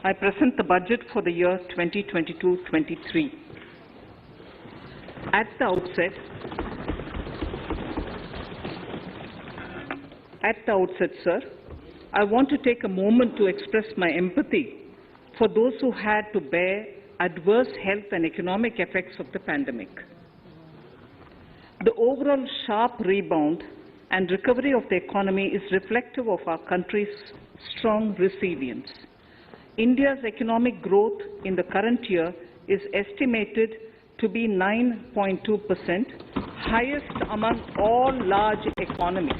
I present the budget for the year 2022-23. At the outset, sir, I want to take a moment to express my empathy for those who had to bear adverse health and economic effects of the pandemic. The overall sharp rebound and recovery of the economy is reflective of our country's strong resilience. India's economic growth in the current year is estimated to be 9.2%, highest among all large economies.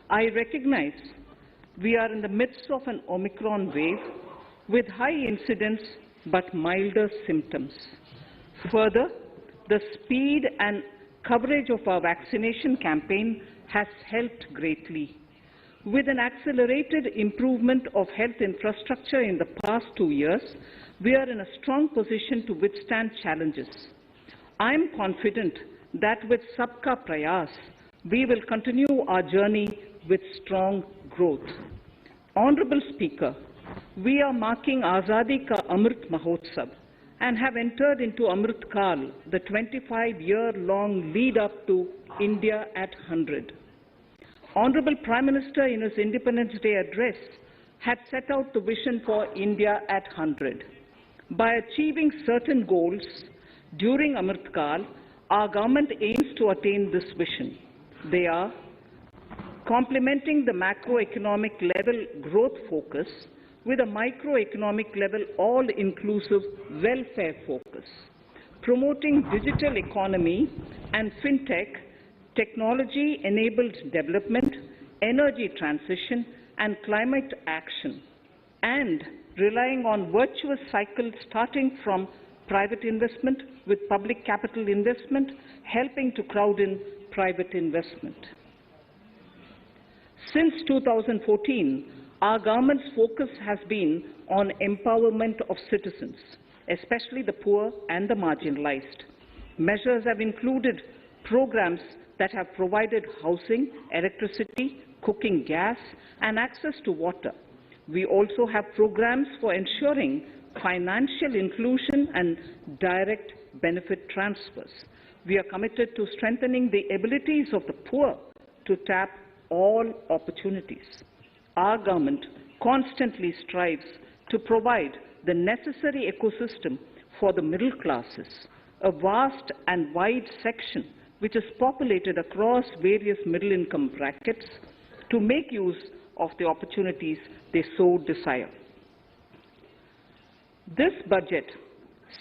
I recognize we are in the midst of an Omicron wave with high incidence but milder symptoms. Further, the speed and coverage of our vaccination campaign has helped greatly. With an accelerated improvement of health infrastructure in the past 2 years, we are in a strong position to withstand challenges. I am confident that with Sabka Prayas, we will continue our journey with strong growth. Honorable Speaker, we are marking Azadi Ka Amrit Mahotsav and have entered into Amrit Kal, the 25-year-long lead-up to India at 100. Honorable Prime Minister, in his Independence Day address, had set out the vision for India at 100. By achieving certain goals during Amrit Kal, our government aims to attain this vision. They are complementing the macroeconomic level growth focus with a microeconomic level all-inclusive welfare focus, promoting digital economy and fintech, technology-enabled development, energy transition, and climate action, and relying on virtuous cycles starting from private investment with public capital investment, helping to crowd in private investment. Since 2014, our government's focus has been on empowerment of citizens, especially the poor and the marginalized. Measures have included programs that have provided housing, electricity, cooking gas, and access to water. We also have programs for ensuring financial inclusion and direct benefit transfers. We are committed to strengthening the abilities of the poor to tap all opportunities. Our government constantly strives to provide the necessary ecosystem for the middle classes, a vast and wide section which is populated across various middle-income brackets, to make use of the opportunities they so desire. This budget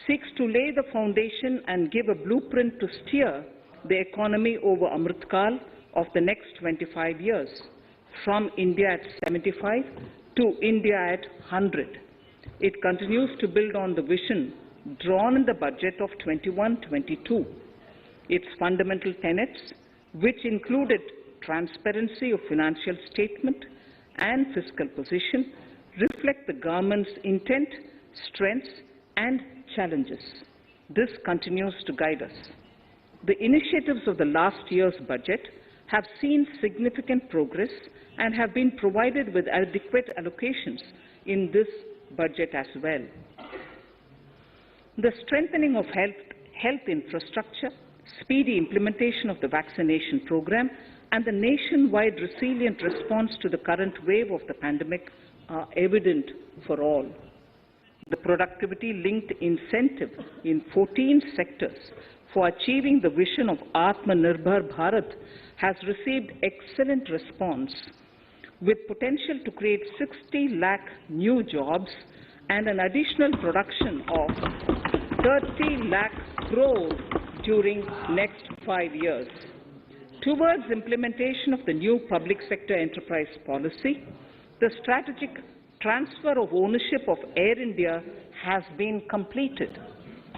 seeks to lay the foundation and give a blueprint to steer the economy over Amrit Kal of the next 25 years, from India at 75 to India at 100. It continues to build on the vision drawn in the budget of 21-22. Its fundamental tenets, which included transparency of financial statement and fiscal position, reflect the government's intent, strengths, and challenges. This continues to guide us. The initiatives of the last year's budget have seen significant progress and have been provided with adequate allocations in this budget as well. The strengthening of health infrastructure, speedy implementation of the vaccination program, and the nationwide resilient response to the current wave of the pandemic are evident for all. The productivity-linked incentive in 14 sectors for achieving the vision of Atmanirbhar Bharat has received excellent response, with potential to create 60 lakh new jobs and an additional production of 30 lakh crore during next 5 years. Towards implementation of the new public sector enterprise policy, the strategic transfer of ownership of Air India has been completed.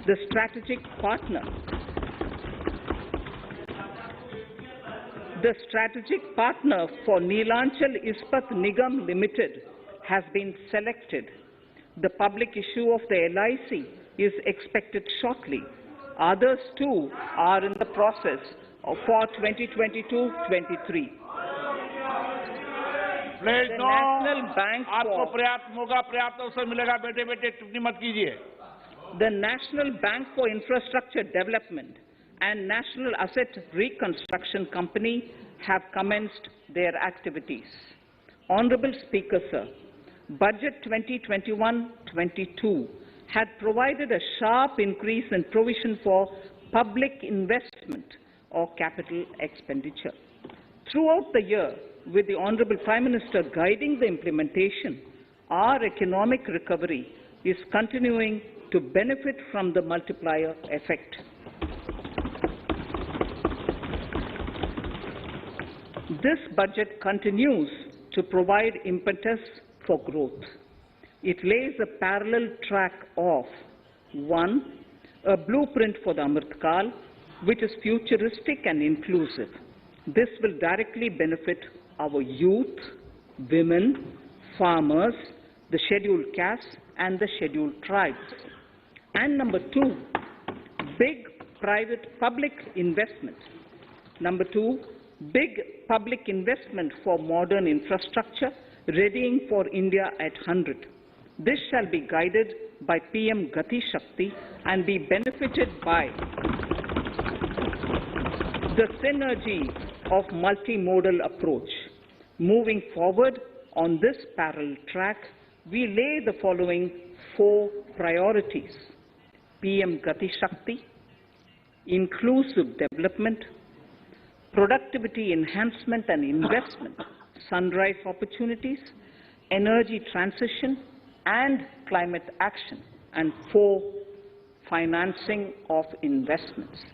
The strategic partner for Neelanchal Ispat Nigam Limited has been selected. The public issue of the LIC is expected shortly. Others too are in the process for 2022-23. Please The no, National Bank आपको for पर्याप्त मौका, पर्याप्त अवसर मिलेगा। बेटे बेटे टिप्पणी मत कीजिए। the National Bank for Infrastructure Development and National Asset Reconstruction Company have commenced their activities. Honorable Speaker, sir, Budget 2021-22 had provided a sharp increase in provision for public investment or capital expenditure. Throughout the year, with the Honorable Prime Minister guiding the implementation, our economic recovery is continuing to benefit from the multiplier effect. This budget continues to provide impetus for growth. It lays a parallel track of 1. A blueprint for the Amrit Kal, which is futuristic and inclusive. This will directly benefit our youth, women, farmers, the scheduled castes and the scheduled tribes. And number 2, big public investment. Number 2, big public investment for modern infrastructure, readying for India at 100. This shall be guided by PM Gati Shakti and be benefited by the synergy of multimodal approach. Moving forward on this parallel track, we lay the following 4 priorities: PM Gati Shakti, inclusive development, productivity enhancement and investment, sunrise opportunities, energy transition and climate action, and 4, financing of investments.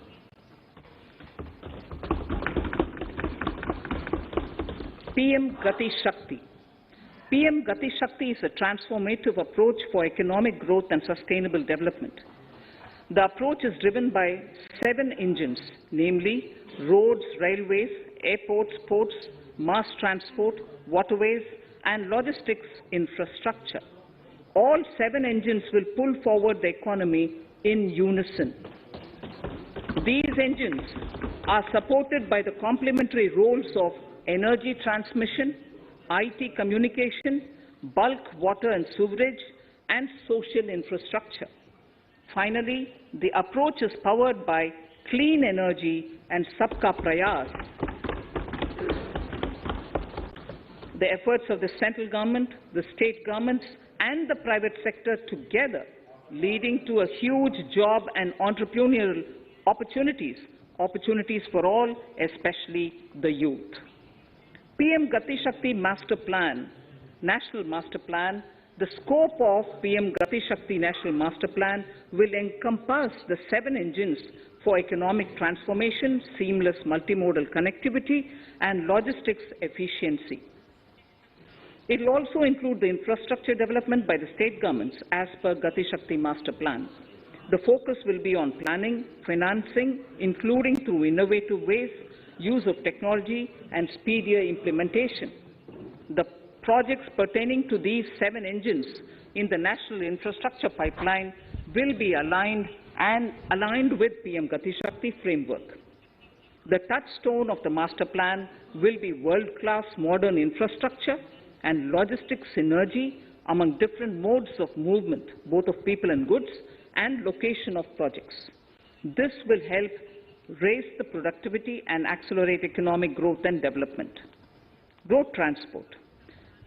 PM Gati Shakti. PM Gati Shakti is a transformative approach for economic growth and sustainable development. The approach is driven by 7 engines, namely roads, railways, airports, ports, mass transport, waterways, and logistics infrastructure. All 7 engines will pull forward the economy in unison. These engines are supported by the complementary roles of energy transmission, IT communication, bulk water and sewerage, and social infrastructure. Finally, the approach is powered by clean energy and Sabka Prayas. The efforts of the central government, the state governments, and the private sector together, leading to a huge job and entrepreneurial opportunities for all, especially the youth. PM Gati Shakti Master Plan, National Master Plan, the scope of PM Gati Shakti National Master Plan will encompass the 7 engines for economic transformation, seamless multimodal connectivity, and logistics efficiency. It will also include the infrastructure development by the state governments as per Gati Shakti Master Plan. The focus will be on planning, financing, including through innovative ways, use of technology, and speedier implementation. The projects pertaining to these 7 engines in the National Infrastructure Pipeline will be aligned with PM Gati Shakti framework. The touchstone of the master plan will be world-class modern infrastructure and logistics synergy among different modes of movement, both of people and goods, and location of projects. This will help raise the productivity and accelerate economic growth and development. Road transport.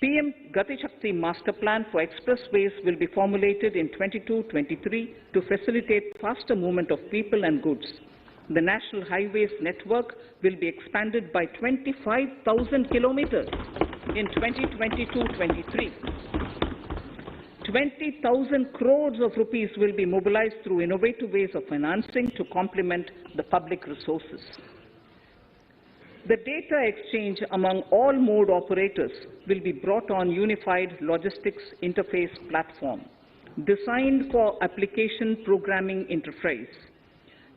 PM Gati Shakti Master Plan for expressways will be formulated in 22-23 to facilitate faster movement of people and goods. The National Highways network will be expanded by 25,000 kilometers in 2022-23. 20,000 crores of rupees will be mobilized through innovative ways of financing to complement the public resources. The data exchange among all mode operators will be brought on unified logistics interface platform, designed for application programming interface.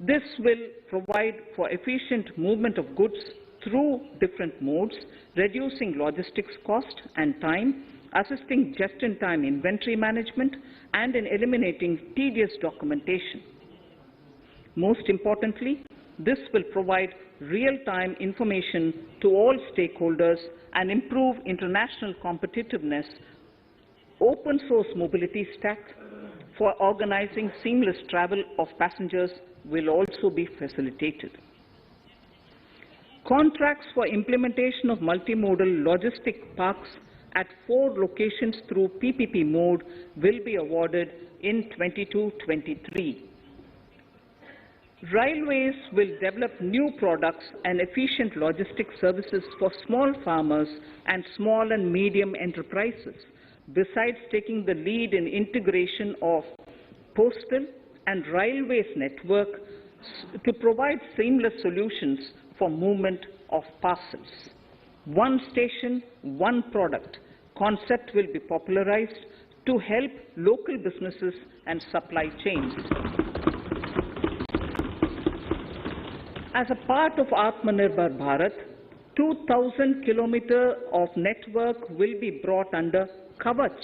This will provide for efficient movement of goods through different modes, reducing logistics cost and time, assisting just-in-time inventory management, and in eliminating tedious documentation. Most importantly, this will provide real-time information to all stakeholders and improve international competitiveness. Open source mobility stack for organizing seamless travel of passengers will also be facilitated. Contracts for implementation of multimodal logistic parks at 4 locations through PPP mode will be awarded in 22-23. Railways will develop new products and efficient logistics services for small farmers and small and medium enterprises, besides taking the lead in integration of postal and railways network to provide seamless solutions for movement of parcels. One station, one product concept will be popularized to help local businesses and supply chains. As a part of Atmanirbhar Bharat, 2,000 kilometers of network will be brought under Kavach,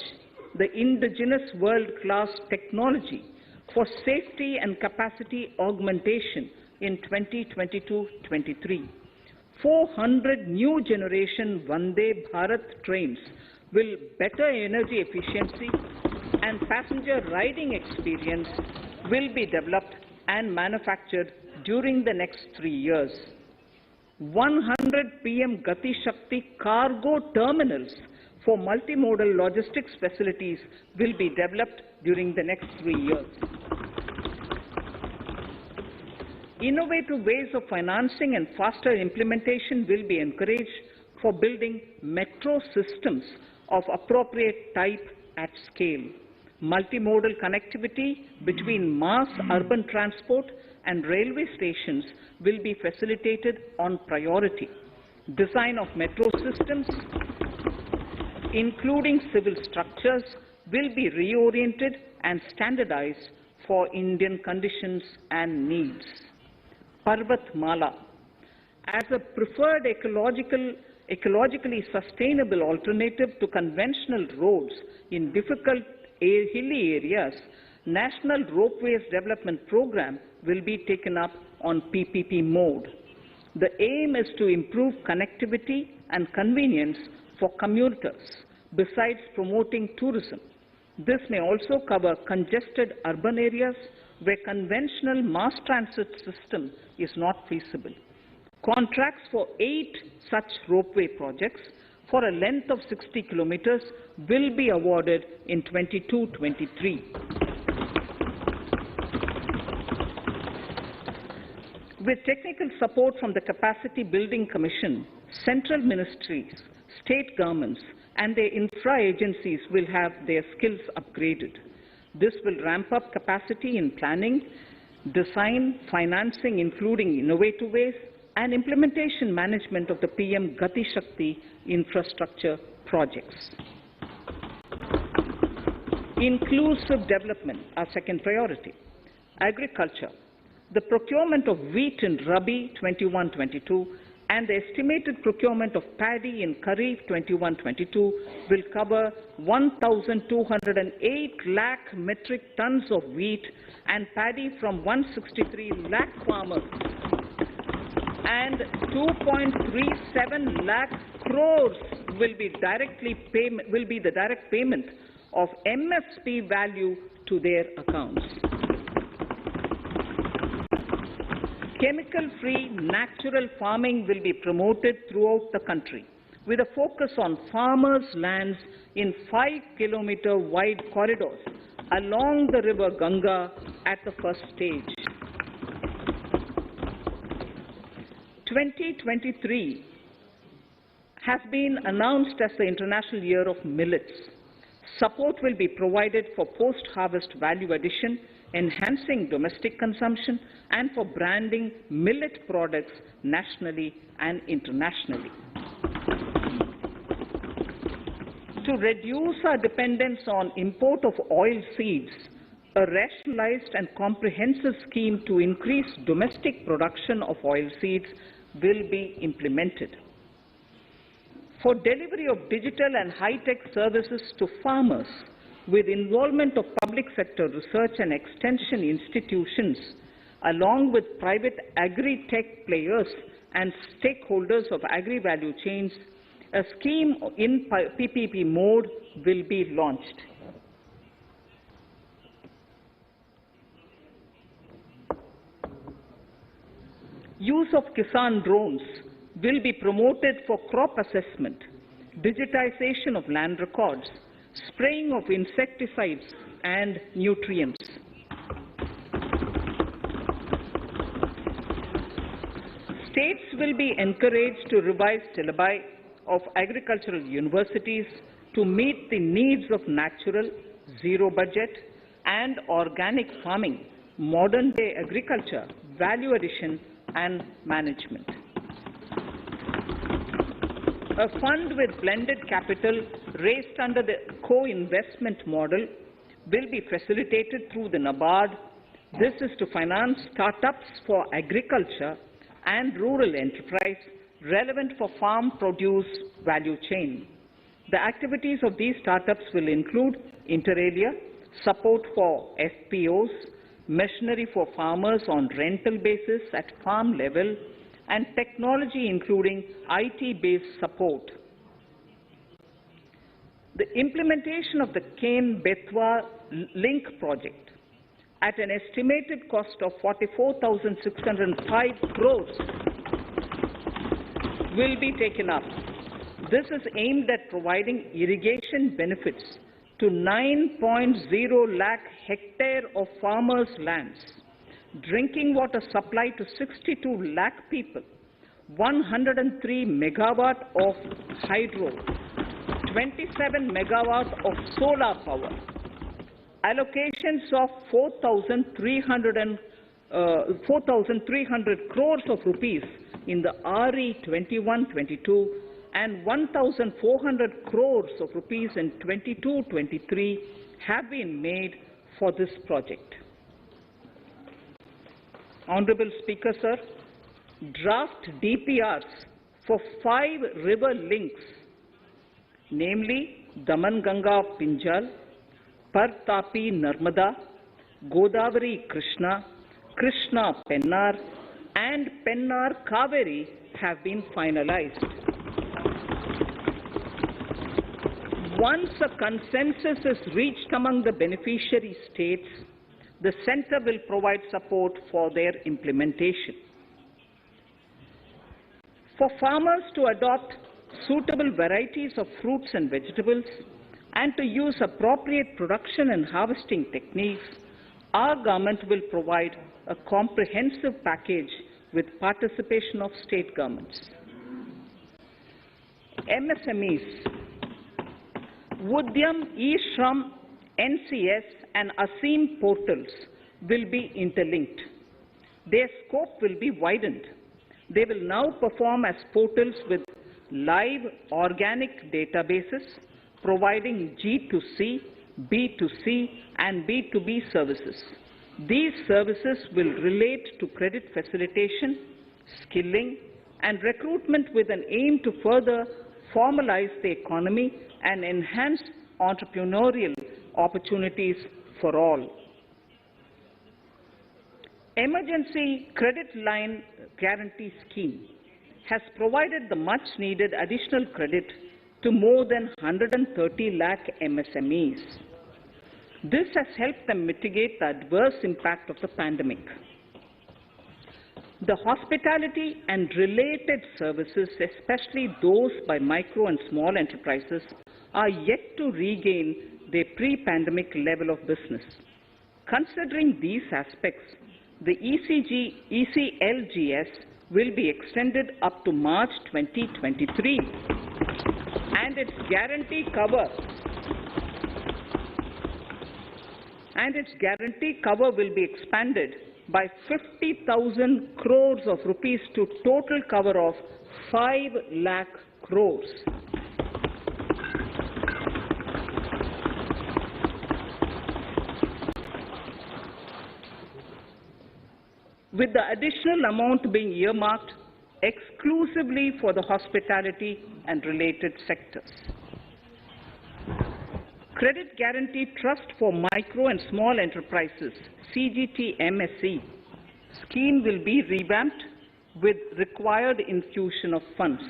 the indigenous world-class technology for safety and capacity augmentation in 2022-23. 400 new generation Vande Bharat trains will better energy efficiency and passenger riding experience will be developed and manufactured during the next 3 years. 100 PM Gati Shakti cargo terminals for multimodal logistics facilities will be developed during the next 3 years. Innovative ways of financing and faster implementation will be encouraged for building metro systems of appropriate type at scale. Multimodal connectivity between mass urban transport and railway stations will be facilitated on priority. Design of metro systems, including civil structures, will be reoriented and standardized for Indian conditions and needs. Parvat Mala, as a preferred ecologically sustainable alternative to conventional roads in difficult hilly areas, National Ropeways Development Program will be taken up on PPP mode. The aim is to improve connectivity and convenience for commuters, besides promoting tourism. This may also cover congested urban areas where conventional mass transit system is not feasible. Contracts for 8 such ropeway projects for a length of 60 kilometers will be awarded in 22-23. With technical support from the Capacity Building Commission, central ministries, state governments, and their infra agencies will have their skills upgraded. This will ramp up capacity in planning, design, financing, including innovative ways, and implementation management of the PM Gati Shakti infrastructure projects. Inclusive development, our second priority. Agriculture. The procurement of wheat in Rabi 21-22 and the estimated procurement of paddy in Kharif 21-22 will cover 1,208 lakh metric tons of wheat and paddy from 163 lakh farmers, and 2.37 lakh crores will be the direct payment of MSP value to their accounts. Chemical-free natural farming will be promoted throughout the country, with a focus on farmers' lands in 5-kilometer wide corridors along the river Ganga at the first stage. 2023 has been announced as the International Year of Millets. Support will be provided for post-harvest value addition, enhancing domestic consumption, and for branding millet products nationally and internationally. To reduce our dependence on import of oil seeds, a rationalized and comprehensive scheme to increase domestic production of oil seeds will be implemented. For delivery of digital and high-tech services to farmers, with involvement of public sector research and extension institutions, along with private agri-tech players and stakeholders of agri-value chains, a scheme in PPP mode will be launched. Use of Kisan drones will be promoted for crop assessment, digitization of land records, spraying of insecticides and nutrients. States will be encouraged to revise syllabi of agricultural universities to meet the needs of natural, zero budget and organic farming, modern day agriculture, value addition and management. A fund with blended capital raised under the co-investment model will be facilitated through the NABARD. This is to finance startups for agriculture and rural enterprise relevant for farm produce value chain. The activities of these startups will include inter alia, support for FPOs, machinery for farmers on rental basis at farm level, and technology including IT-based support. The implementation of the Ken-Betwa link project at an estimated cost of 44,605 crores will be taken up. This is aimed at providing irrigation benefits to 9.0 lakh hectare of farmers' lands, drinking water supply to 62 lakh people, 103 megawatt of hydro, 27 megawatt of solar power, allocations of 4,300 crores of rupees in the RE 21-22 and 1,400 crores of rupees in 22-23 have been made for this project. Honorable Speaker, sir, draft DPRs for 5 river links, namely Daman-Ganga Pinjal, Par-Tapi Nirmala, Godavari Krishna, Krishna Pennar, and Pennar Kaveri have been finalized. Once a consensus is reached among the beneficiary states, the Centre will provide support for their implementation. For farmers to adopt suitable varieties of fruits and vegetables and to use appropriate production and harvesting techniques, our government will provide a comprehensive package with participation of state governments. MSMEs, Udyam, eShram, NCS and ASEEM portals will be interlinked. Their scope will be widened. They will now perform as portals with live organic databases, providing G2C, B2C and B2B services. These services will relate to credit facilitation, skilling and recruitment with an aim to further formalize the economy and enhance entrepreneurial opportunities for all. Emergency Credit Line Guarantee Scheme has provided the much-needed additional credit to more than 130 lakh MSMEs. This has helped them mitigate the adverse impact of the pandemic. The hospitality and related services, especially those by micro and small enterprises, are yet to regain their pre-pandemic level of business. Considering these aspects, the ECLGS will be extended up to March 2023, and its guarantee cover will be expanded by 50,000 crores of rupees to total cover of 5 lakh crores. With the additional amount being earmarked exclusively for the hospitality and related sectors. Credit Guarantee Trust for Micro and Small Enterprises, CGTMSE, scheme will be revamped with required infusion of funds.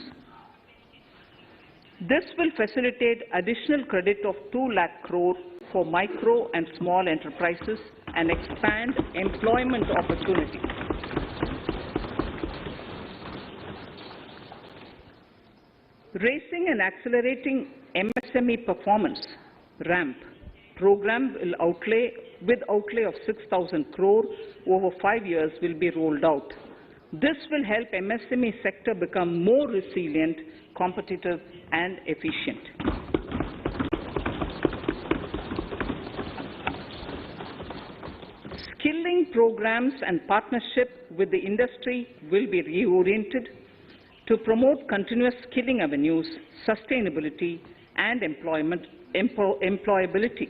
This will facilitate additional credit of 2 lakh crore for micro and small enterprises and expand employment opportunities. Raising and accelerating MSME performance (RAMP) program with outlay of 6,000 crore over 5 years will be rolled out. This will help MSME sector become more resilient, competitive and efficient. Skilling programs and partnership with the industry will be reoriented to promote continuous skilling avenues, sustainability and employability.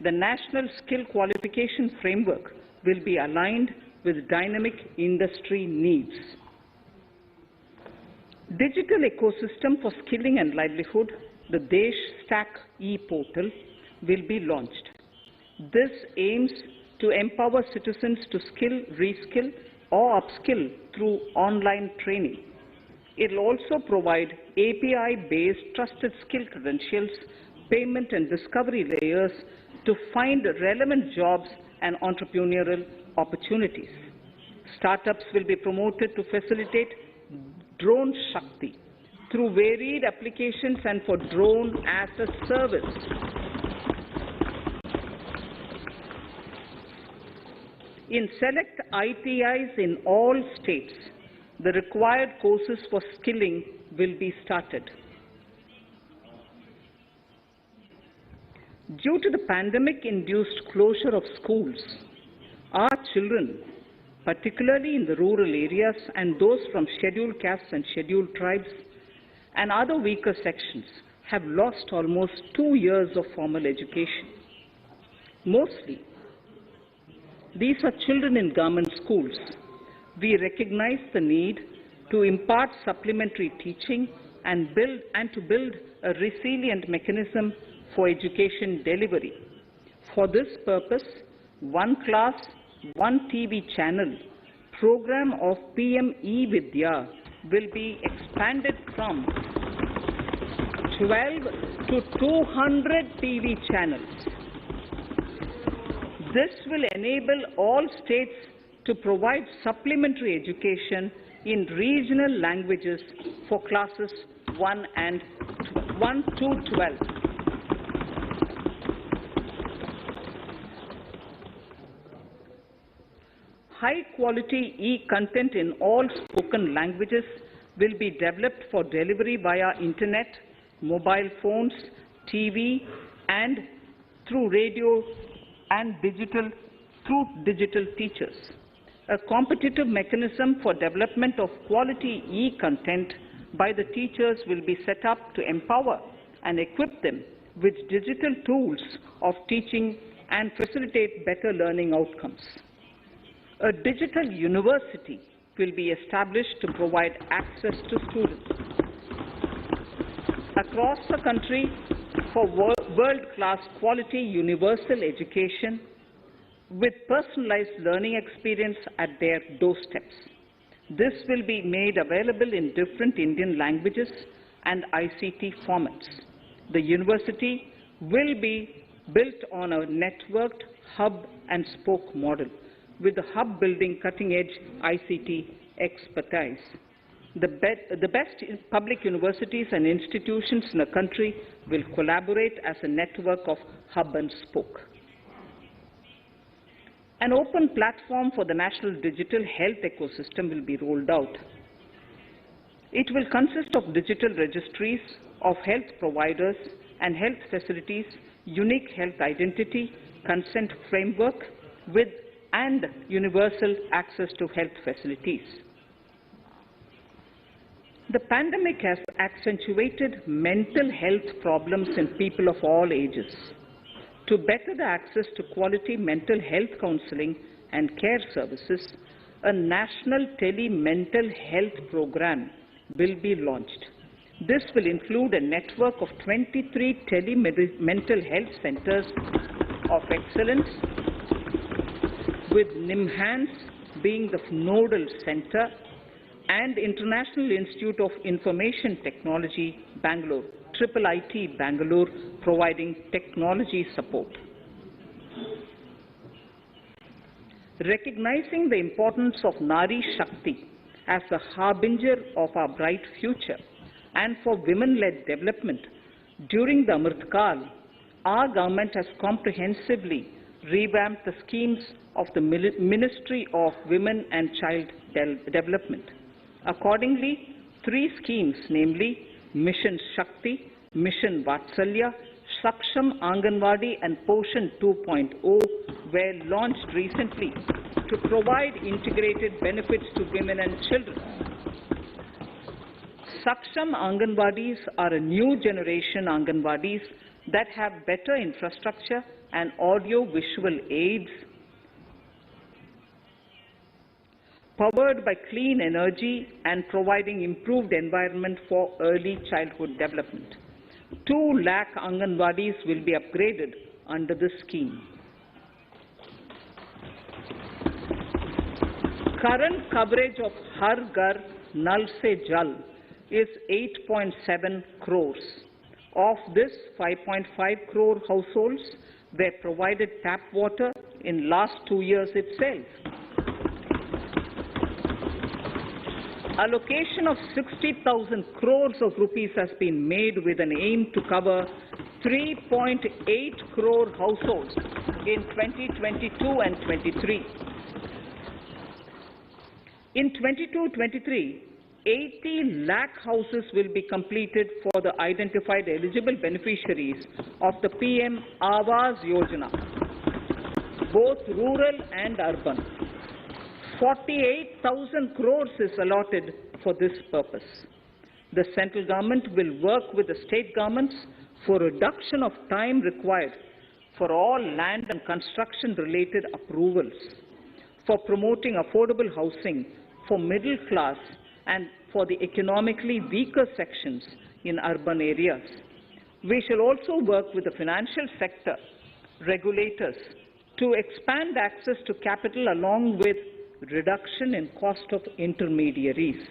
The National Skill Qualification Framework will be aligned with dynamic industry needs. Digital ecosystem for skilling and livelihood, the Desh Stack e-portal, will be launched. This aims to empower citizens to skill, reskill or upskill through online training. It will also provide API-based trusted skill credentials, payment and discovery layers to find relevant jobs and entrepreneurial opportunities. Startups will be promoted to facilitate Drone Shakti through varied applications and for drone as a service. In select ITIs in all states, the required courses for skilling will be started. Due to the pandemic-induced closure of schools, our children, particularly in the rural areas and those from scheduled castes and scheduled tribes and other weaker sections, have lost almost 2 years of formal education. Mostly, these are children in government schools. We recognize the need to impart supplementary teaching and to build a resilient mechanism for education delivery. For this purpose, One Class, One TV channel program of PM eVidya will be expanded from 12 to 200 TV channels. This will enable all states to provide supplementary education in regional languages for classes 1 to 12. High-quality e-content in all spoken languages will be developed for delivery via internet, mobile phones, TV, and through radio and digital teachers. A competitive mechanism for development of quality e-content by the teachers will be set up to empower and equip them with digital tools of teaching and facilitate better learning outcomes. A digital university will be established to provide access to students across the country for world-class quality universal education with personalized learning experience at their doorsteps. This will be made available in different Indian languages and ICT formats. The university will be built on a networked hub and spoke model, with the hub building cutting-edge ICT expertise. The best public universities and institutions in the country will collaborate as a network of hub and spoke. An open platform for the national digital health ecosystem will be rolled out. It will consist of digital registries of health providers and health facilities, unique health identity, consent framework, and universal access to health facilities. The pandemic has accentuated mental health problems in people of all ages. To better the access to quality mental health counseling and care services, a national tele-mental health program will be launched. This will include a network of 23 tele-mental health centers of excellence, with NIMHANS being the nodal center, and International Institute of Information Technology, Bangalore, IIIT Bangalore, providing technology support. Recognizing the importance of Nari Shakti as the harbinger of our bright future and for women-led development, during the Amrit Kal, our government has comprehensively revamped the schemes of the Ministry of Women and Child Development. Accordingly, 3 schemes, namely Mission Shakti, Mission Vatsalya, Saksham Anganwadi and Poshan 2.0 were launched recently to provide integrated benefits to women and children. Saksham Anganwadis are a new generation Anganwadis that have better infrastructure and audio-visual aids, powered by clean energy and providing improved environment for early childhood development. 2 lakh Anganwadis will be upgraded under this scheme. Current coverage of Har Ghar Nal Se Jal is 8.7 crores. Of this, 5.5 crore households were provided tap water in last 2 years itself. Allocation of 60,000 crores of rupees has been made with an aim to cover 3.8 crore households in 2022 and 23. In 22-23, 80 lakh houses will be completed for the identified eligible beneficiaries of the PM Awas Yojana, both rural and urban. 48,000 crores is allotted for this purpose. The central government will work with the state governments for reduction of time required for all land and construction-related approvals, for promoting affordable housing for middle class and for the economically weaker sections in urban areas. We shall also work with the financial sector, regulators, to expand access to capital along with reduction in cost of intermediaries.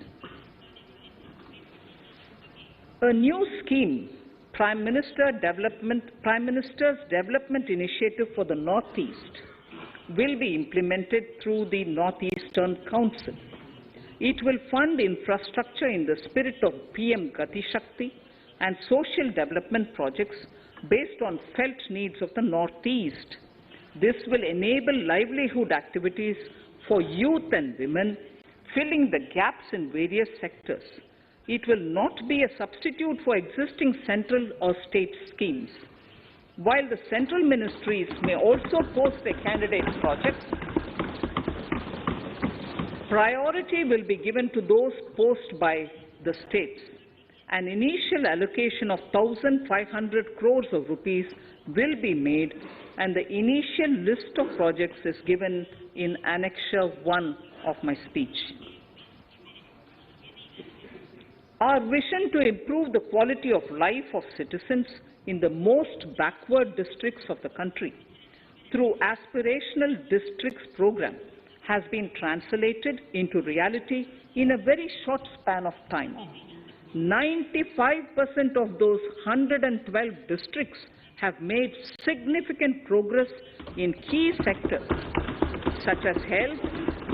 A new scheme, Prime Minister's Development Initiative for the Northeast, will be implemented through the Northeastern Council. It will fund infrastructure in the spirit of PM Gati Shakti and social development projects based on felt needs of the Northeast. This will enable livelihood activities for youth and women, filling the gaps in various sectors. It will not be a substitute for existing central or state schemes. While the central ministries may also post their candidates' projects, priority will be given to those posted by the states. An initial allocation of 1,500 crores of rupees will be made, and the initial list of projects is given in Annexure 1 of my speech. Our vision to improve the quality of life of citizens in the most backward districts of the country through Aspirational Districts program has been translated into reality in a very short span of time. 95% of those 112 districts have made significant progress in key sectors such as health,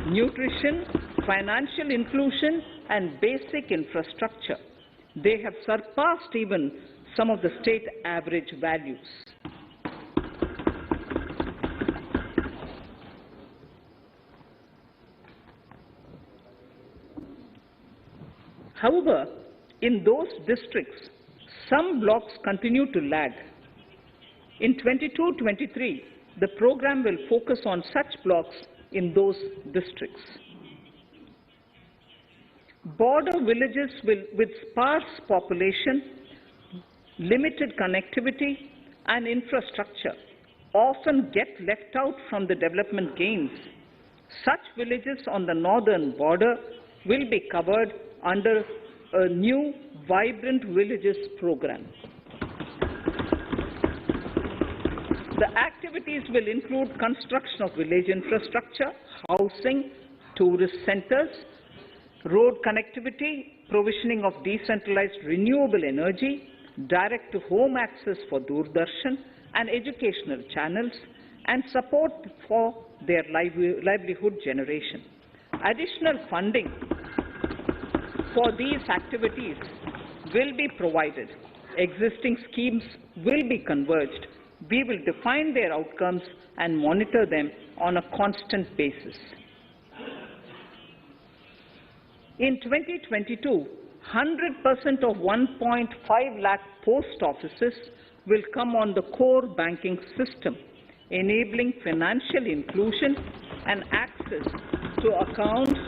nutrition, financial inclusion, and basic infrastructure. They have surpassed even some of the state average values. However, in those districts, some blocks continue to lag. In 22-23, the program will focus on such blocks in those districts. Border villages with sparse population, limited connectivity, and infrastructure often get left out from the development gains. Such villages on the northern border will be covered under a new Vibrant Villages program. The activities will include construction of village infrastructure, housing, tourist centers, road connectivity, provisioning of decentralized renewable energy, direct-to-home access for Doordarshan and educational channels, and support for their livelihood generation. Additional funding for these activities will be provided. Existing schemes will be converged. We will define their outcomes and monitor them on a constant basis. In 2022, 100% of 1.5 lakh post offices will come on the core banking system, enabling financial inclusion and access to accounts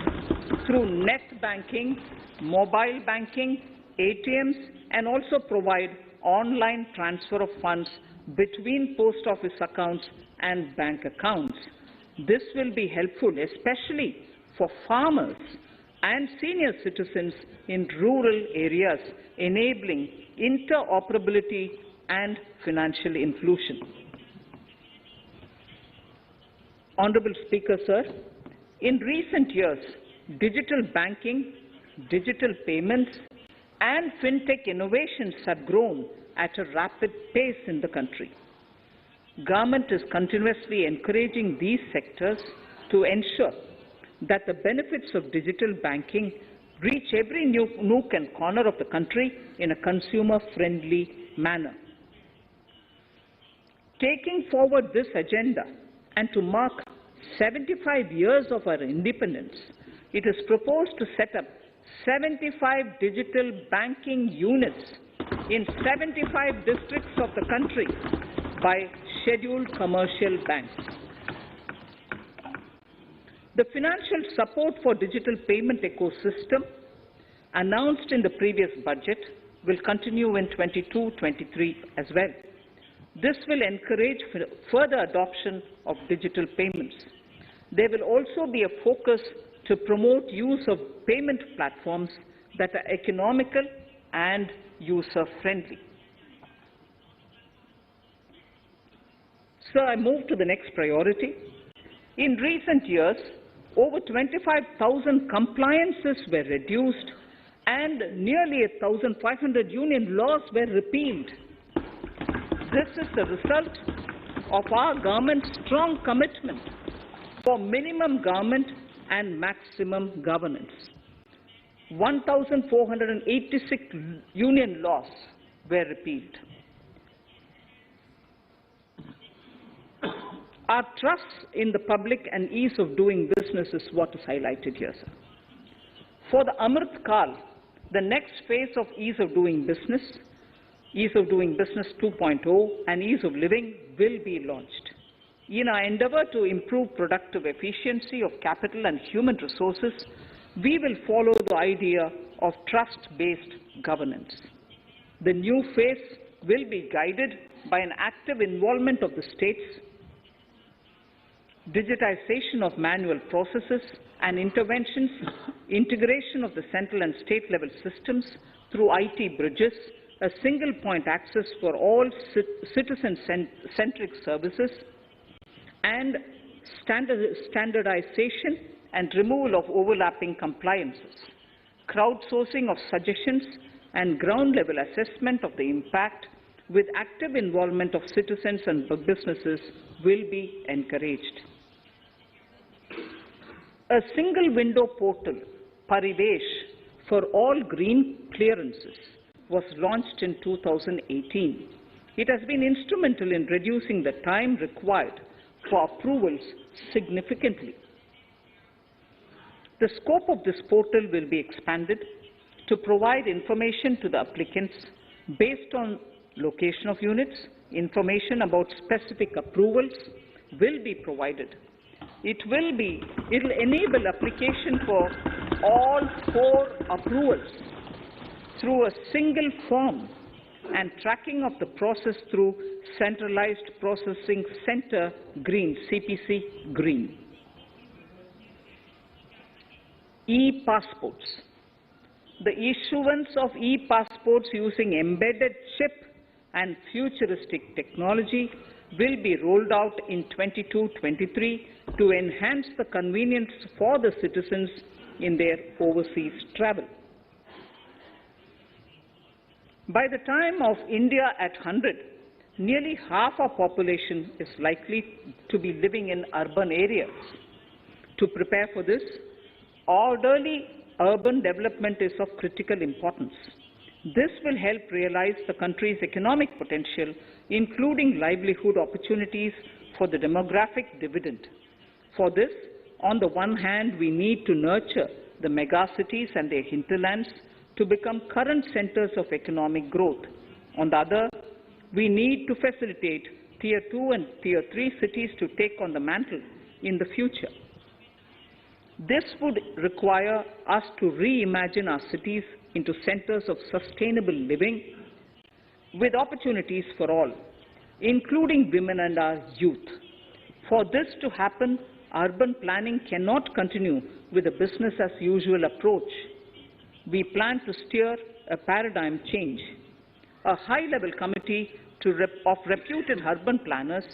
through net banking, mobile banking, ATMs, and also provide online transfer of funds between post office accounts and bank accounts. This will be helpful, especially for farmers and senior citizens in rural areas, enabling interoperability and financial inclusion. Honorable Speaker, sir, in recent years, digital banking, digital payments, and fintech innovations have grown at a rapid pace in the country. Government is continuously encouraging these sectors to ensure that the benefits of digital banking reach every nook and corner of the country in a consumer-friendly manner. Taking forward this agenda and to mark 75 years of our independence, it is proposed to set up 75 digital banking units in 75 districts of the country by scheduled commercial banks. The financial support for digital payment ecosystem announced in the previous budget will continue in 22-23 as well. This will encourage further adoption of digital payments. There will also be a focus to promote use of payment platforms that are economical and user-friendly. Sir, I move to the next priority. In recent years, over 25,000 compliances were reduced and nearly 1,500 union laws were repealed. This is the result of our government's strong commitment for minimum government and maximum governance. 1,486 union laws were repealed. Our trust in the public and ease of doing business is what is highlighted here, sir. For the Amrit Kal, the next phase of ease of doing business 2.0 and ease of living will be launched. In our endeavor to improve productive efficiency of capital and human resources, we will follow the idea of trust-based governance. The new phase will be guided by an active involvement of the states, digitization of manual processes and interventions, integration of the central and state level systems through IT bridges, a single point access for all citizen-centric services, and standardization and removal of overlapping compliances. Crowdsourcing of suggestions and ground-level assessment of the impact with active involvement of citizens and businesses will be encouraged. A single window portal, Parivesh, for all green clearances was launched in 2018. It has been instrumental in reducing the time required for approvals significantly. The scope of this portal will be expanded to provide information to the applicants based on location of units. Information about specific approvals will be provided. It will enable application for all 4 approvals through a single form and tracking of the process through Centralized Processing Center Green, CPC Green. E-passports. The issuance of e-passports using embedded chip and futuristic technology will be rolled out in 22-23 to enhance the convenience for the citizens in their overseas travel. By the time of India at 100, nearly half our population is likely to be living in urban areas. To prepare for this, orderly urban development is of critical importance. This will help realize the country's economic potential, including livelihood opportunities for the demographic dividend. For this, on the one hand, we need to nurture the megacities and their hinterlands to become current centers of economic growth. On the other, we need to facilitate Tier 2 and Tier 3 cities to take on the mantle in the future. This would require us to reimagine our cities into centers of sustainable living with opportunities for all, including women and our youth. For this to happen, urban planning cannot continue with a business-as-usual approach. We plan to steer a paradigm change. A high-level committee of reputed urban planners,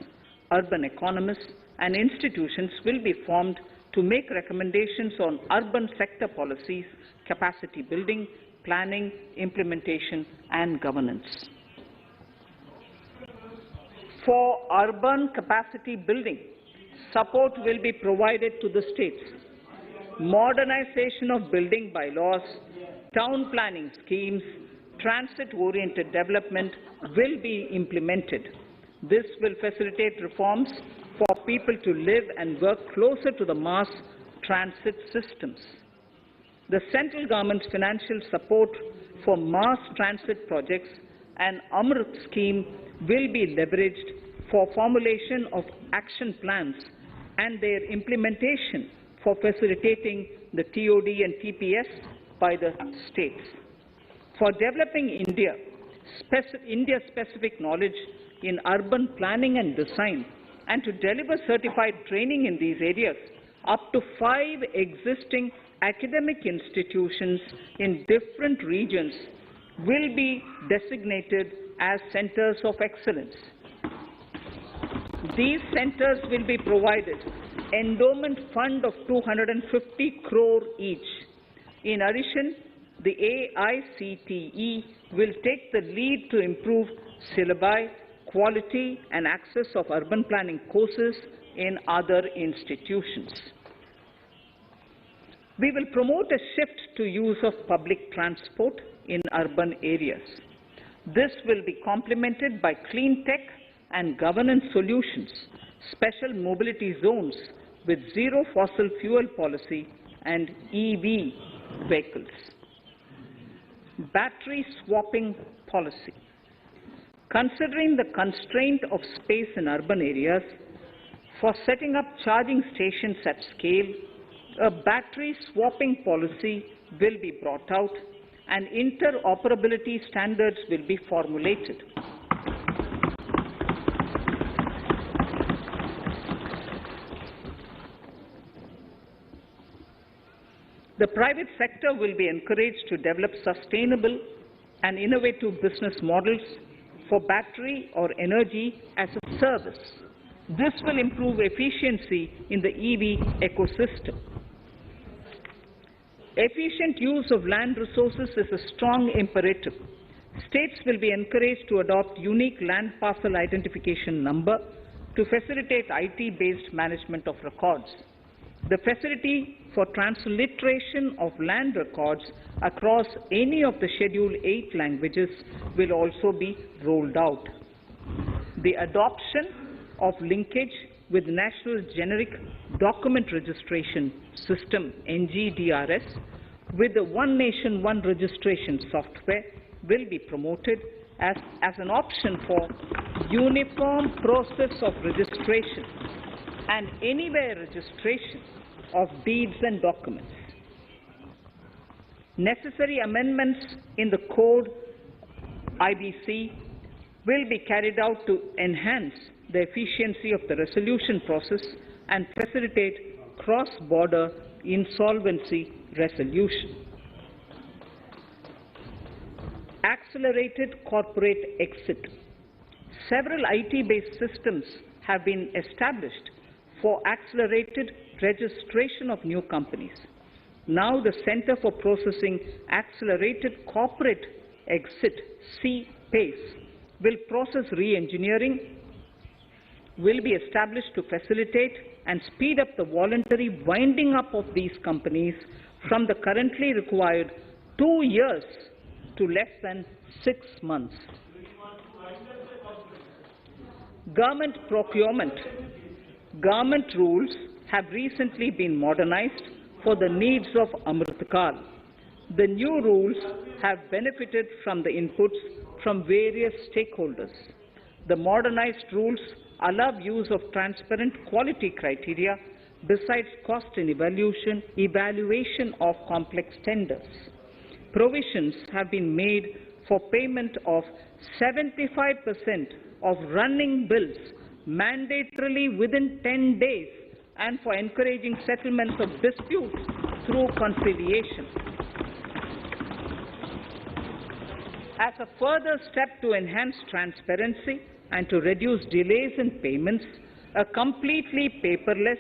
urban economists, and institutions will be formed to make recommendations on urban sector policies, capacity building, planning, implementation, and governance. For urban capacity building, support will be provided to the states. Modernization of building bylaws, town planning schemes, transit-oriented development will be implemented. This will facilitate reforms for people to live and work closer to the mass transit systems. The central government's financial support for mass transit projects and Amrit scheme will be leveraged for formulation of action plans and their implementation for facilitating the TOD and TPS by the states. For developing India-specific knowledge in urban planning and design, and to deliver certified training in these areas, up to 5 existing academic institutions in different regions will be designated as centers of excellence. These centers will be provided endowment fund of 250 crore each. In addition, the AICTE will take the lead to improve syllabi, quality and access of urban planning courses in other institutions. We will promote a shift to use of public transport in urban areas. This will be complemented by clean tech and governance solutions, special mobility zones with zero fossil fuel policy and EV vehicles. Battery swapping policy. Considering the constraint of space in urban areas, for setting up charging stations at scale, a battery swapping policy will be brought out and interoperability standards will be formulated. The private sector will be encouraged to develop sustainable and innovative business models for battery or energy as a service. This will improve efficiency in the EV ecosystem. Efficient use of land resources is a strong imperative. States will be encouraged to adopt unique land parcel identification number to facilitate IT-based management of records. The facility for transliteration of land records across any of the Schedule 8 languages will also be rolled out. The adoption of linkage with National Generic Document Registration System, NGDRS, with the One Nation, One Registration software will be promoted as an option for uniform process of registration and anywhere registration of deeds and documents. Necessary amendments in the code IBC will be carried out to enhance the efficiency of the resolution process and facilitate cross-border insolvency resolution. Accelerated corporate exit. Several IT-based systems have been established for accelerated registration of new companies. Now the Center for Processing Accelerated Corporate Exit, CPACE, will process re-engineering, will be established to facilitate and speed up the voluntary winding up of these companies from the currently required 2 years to less than 6 months. Government procurement. Government rules have recently been modernized for the needs of Amrit Kal. The new rules have benefited from the inputs from various stakeholders. The modernized rules allow use of transparent quality criteria besides cost and evaluation of complex tenders. Provisions have been made for payment of 75% of running bills mandatorily within 10 days and for encouraging settlements of disputes through conciliation. As a further step to enhance transparency and to reduce delays in payments, a completely paperless,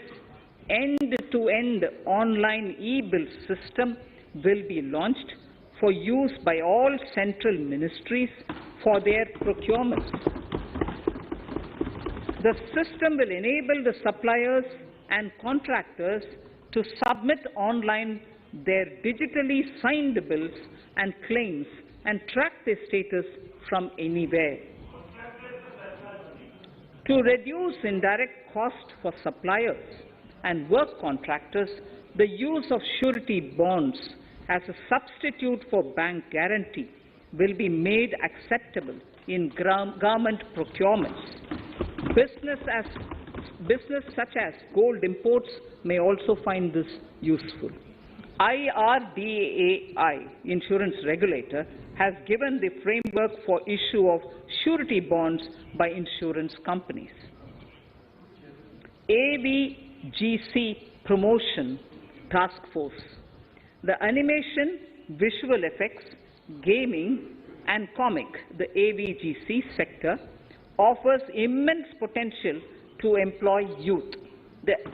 end-to-end online e-bill system will be launched for use by all central ministries for their procurements. The system will enable the suppliers and contractors to submit online their digitally signed bills and claims and track their status from anywhere. To reduce indirect cost for suppliers and work contractors, the use of surety bonds as a substitute for bank guarantee will be made acceptable in government procurements. Business such as gold imports may also find this useful. IRDAI, insurance regulator, has given the framework for issue of surety bonds by insurance companies. AVGC Promotion Task Force. The animation, visual effects, gaming and comic, the AVGC sector, offers immense potential to employ youth.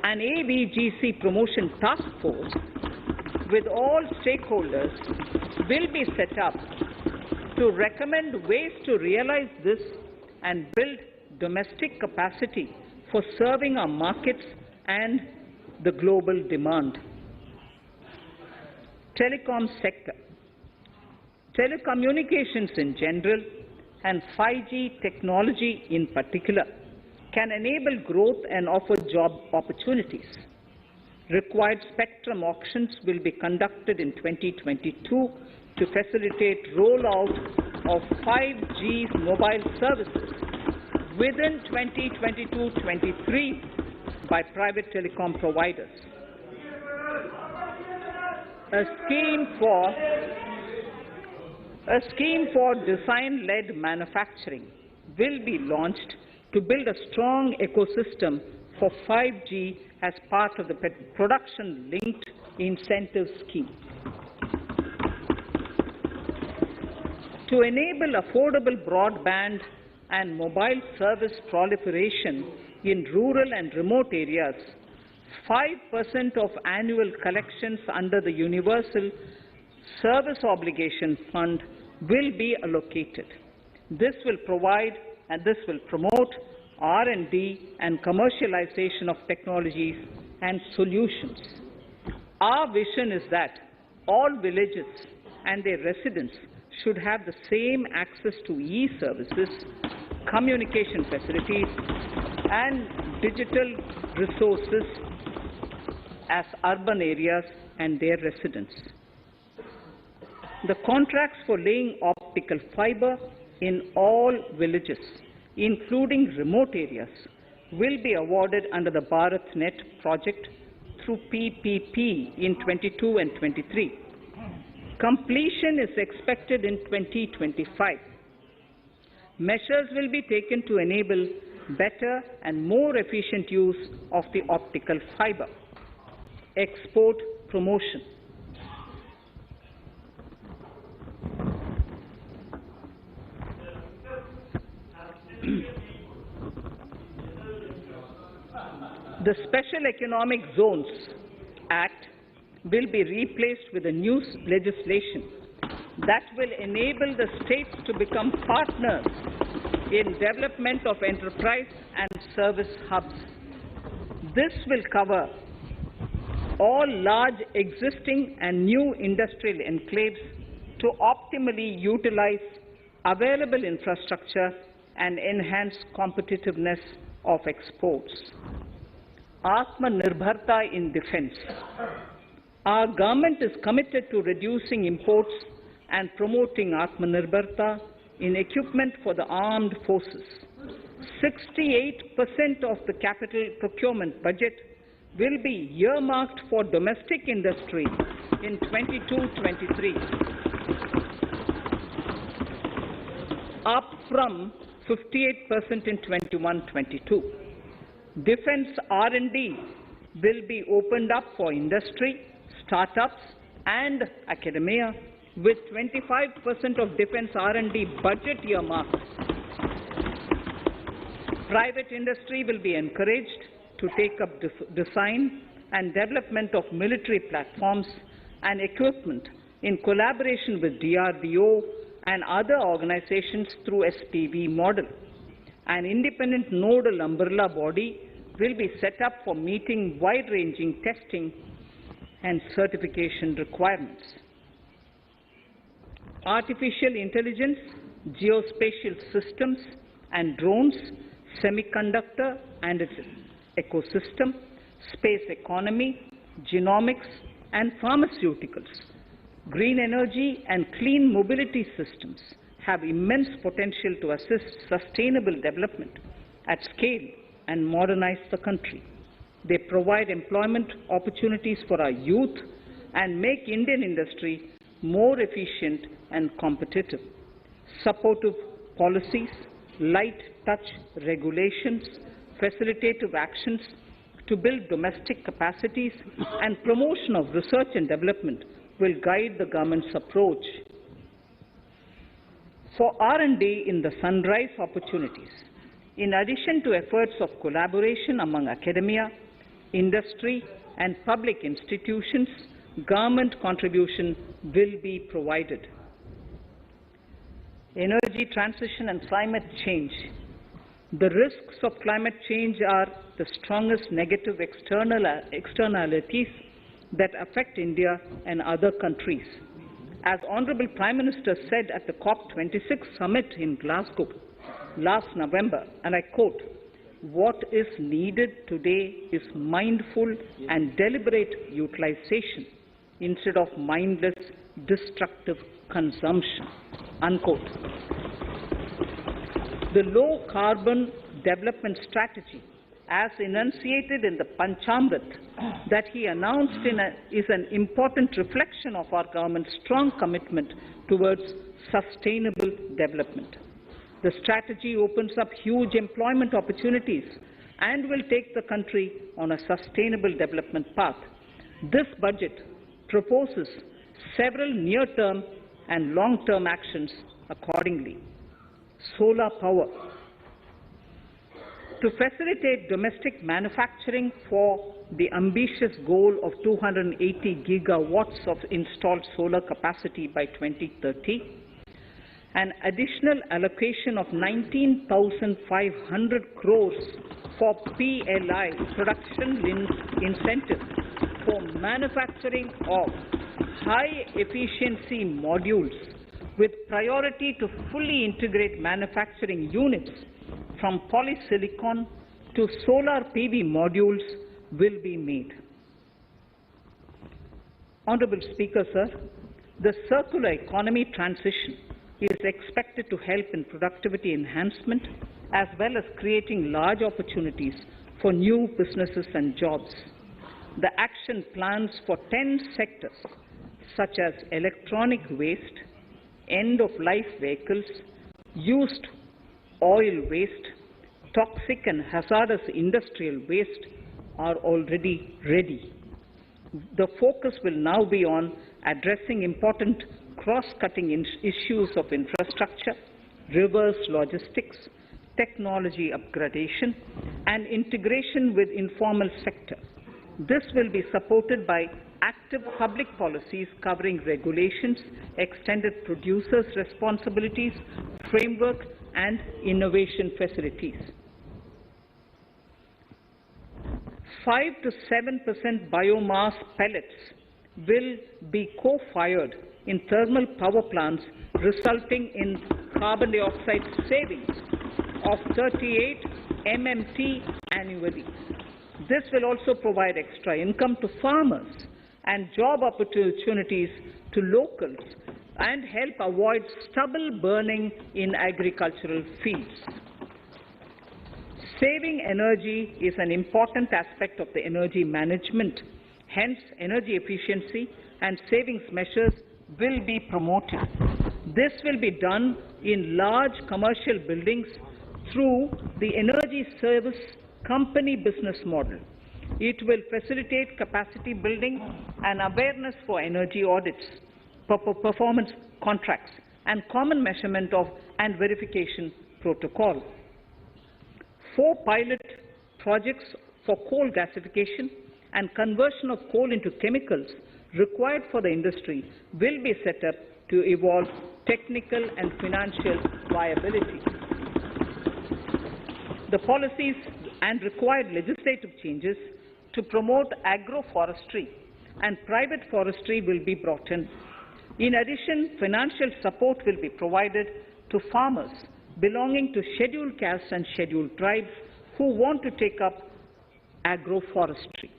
An AVGC Promotion Task Force with all stakeholders will be set up to recommend ways to realize this and build domestic capacity for serving our markets and the global demand. Telecom sector. Telecommunications in general and 5G technology in particular can enable growth and offer job opportunities. Required spectrum auctions will be conducted in 2022 to facilitate rollout of 5G mobile services within 2022-23 by private telecom providers. A scheme for design-led manufacturing will be launched to build a strong ecosystem for 5G as part of the production-linked incentive scheme. To enable affordable broadband and mobile service proliferation in rural and remote areas, 5% of annual collections under the Universal Service Obligation Fund will be allocated. This will promote R&D and commercialization of technologies and solutions. Our vision is that all villages and their residents should have the same access to e-services, communication facilities, and digital resources as urban areas and their residents. The contracts for laying optical fiber in all villages, including remote areas, will be awarded under the BharatNet project through PPP in 22 and 23. Completion is expected in 2025. Measures will be taken to enable better and more efficient use of the optical fiber. Export promotion. The Special Economic Zones Act will be replaced with a new legislation that will enable the states to become partners in development of enterprise and service hubs. This will cover all large existing and new industrial enclaves to optimally utilize available infrastructure and enhance competitiveness of exports. Atmanirbharta in defense. Our government is committed to reducing imports and promoting Atmanirbharta in equipment for the armed forces. 68% of the capital procurement budget will be earmarked for domestic industry in 22-23, up from 58% in 21-22. Defense R&D will be opened up for industry, startups and academia, with 25% of defense R&D budget earmarked. Private industry will be encouraged to take up design and development of military platforms and equipment in collaboration with DRDO and other organizations through SPV model. An independent nodal umbrella body will be set up for meeting wide-ranging testing and certification requirements. Artificial intelligence, geospatial systems and drones, semiconductor and its ecosystem, space economy, genomics and pharmaceuticals, green energy and clean mobility systems have immense potential to assist sustainable development at scale and modernize the country. They provide employment opportunities for our youth and make Indian industry more efficient and competitive. Supportive policies, light touch regulations, facilitative actions to build domestic capacities and promotion of research and development will guide the government's approach. For R&D in the sunrise opportunities, in addition to efforts of collaboration among academia, industry and public institutions, government contribution will be provided. Energy transition and climate change. The risks of climate change are the strongest negative externalities that affect India and other countries. As Honorable Prime Minister said at the COP26 summit in Glasgow last November, and I quote, "What is needed today is mindful and deliberate utilization instead of mindless, destructive consumption," unquote. The low-carbon development strategy, as enunciated in the Panchamrit that he announced is an important reflection of our government's strong commitment towards sustainable development. The strategy opens up huge employment opportunities and will take the country on a sustainable development path. This budget proposes several near-term and long-term actions accordingly. Solar power. To facilitate domestic manufacturing for the ambitious goal of 280 gigawatts of installed solar capacity by 2030, an additional allocation of 19,500 crores for PLI, production-linked incentive, for manufacturing of high-efficiency modules with priority to fully integrate manufacturing units from polysilicon to solar PV modules will be made. Honorable Speaker, sir, the circular economy transition is expected to help in productivity enhancement as well as creating large opportunities for new businesses and jobs. The action plans for 10 sectors such as electronic waste, end-of-life vehicles, used oil waste, toxic and hazardous industrial waste are already ready. The focus will now be on addressing important cross-cutting issues of infrastructure, reverse logistics, technology upgradation, and integration with informal sector. This will be supported by active public policies covering regulations, extended producers' responsibilities, framework, and innovation facilities. 5 to 7% biomass pellets will be co-fired in thermal power plants, resulting in carbon dioxide savings of 38 MMT annually. This will also provide extra income to farmers and job opportunities to locals and help avoid stubble burning in agricultural fields. Saving energy is an important aspect of the energy management. Hence, energy efficiency and savings measures will be promoted. This will be done in large commercial buildings through the energy service company business model. It will facilitate capacity building and awareness for energy audits, performance contracts, and common measurement of and verification protocol. 4 pilot projects for coal gasification and conversion of coal into chemicals required for the industry will be set up to evolve technical and financial viability. The policies and required legislative changes to promote agroforestry and private forestry will be brought in. In addition, financial support will be provided to farmers belonging to scheduled castes and scheduled tribes who want to take up agroforestry.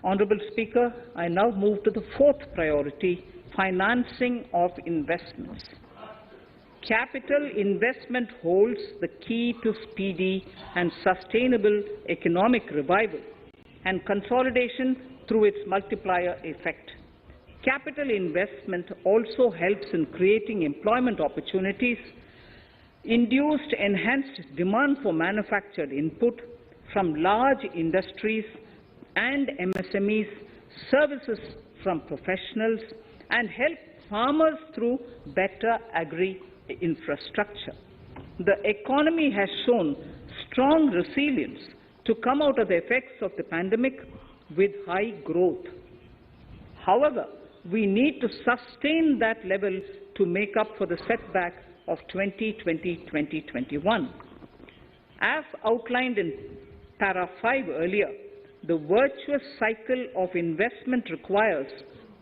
Honourable Speaker, I now move to the 4th priority, financing of investments. Capital investment holds the key to speedy and sustainable economic revival and consolidation through its multiplier effect. Capital investment also helps in creating employment opportunities, induced enhanced demand for manufactured input from large industries and MSMEs, services from professionals, and help farmers through better agri-infrastructure. The economy has shown strong resilience to come out of the effects of the pandemic with high growth. However, we need to sustain that level to make up for the setback of 2020-2021. As outlined in para 5 earlier, the virtuous cycle of investment requires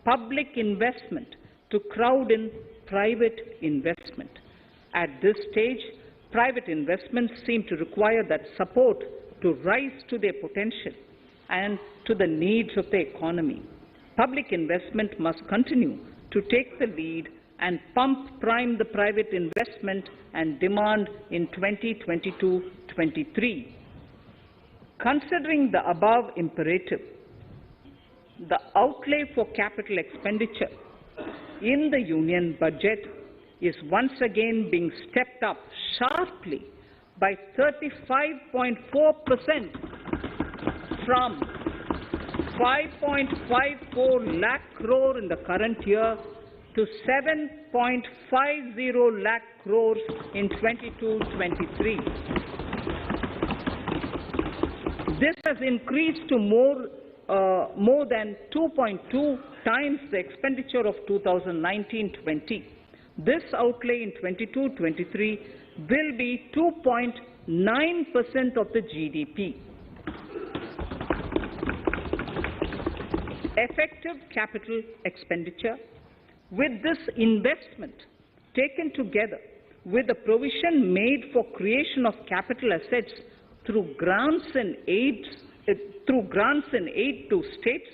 public investment to crowd in private investment. At this stage, private investments seem to require that support to rise to their potential and to the needs of the economy. Public investment must continue to take the lead and prime the private investment and demand in 2022-23. Considering the above imperative, the outlay for capital expenditure in the Union budget is once again being stepped up sharply by 35.4% from 5.54 lakh crore in the current year to 7.50 lakh crores in 22-23. This has increased to more than 2.2 times the expenditure of 2019-20. This outlay in 22-23 will be 2.9% of the GDP. Effective capital expenditure. With this investment taken together with the provision made for creation of capital assets through grants and aid to states,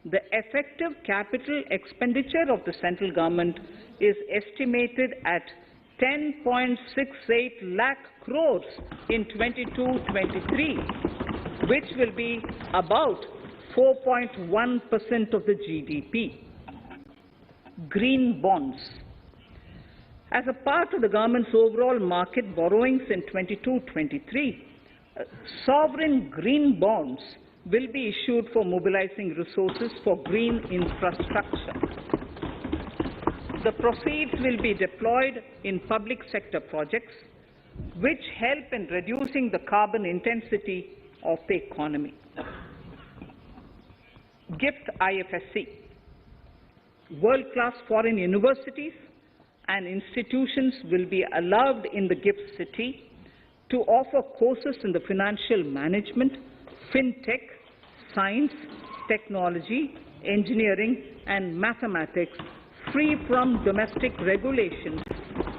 the effective capital expenditure of the central government is estimated at 10.68 lakh crores in 22-23, which will be about 4.1% of the GDP. Green bonds. As a part of the government's overall market borrowings in 22-23, sovereign green bonds will be issued for mobilizing resources for green infrastructure. The proceeds will be deployed in public sector projects which help in reducing the carbon intensity of the economy. GIFT IFSC. World-class foreign universities and institutions will be allowed in the GIFT City to offer courses in the financial management, fintech, science, technology, engineering, and mathematics, free from domestic regulations,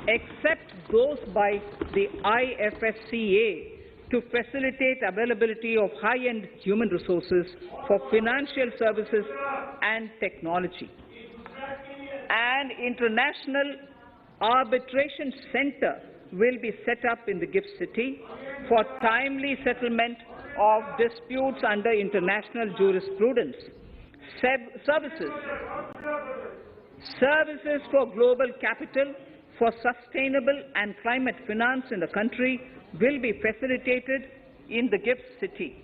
except those by the IFSCA, to facilitate availability of high-end human resources for financial services and technology. An international arbitration center will be set up in the GIFT City for timely settlement of disputes under international jurisprudence. Services for global capital for sustainable and climate finance in the country will be facilitated in the GIFT City.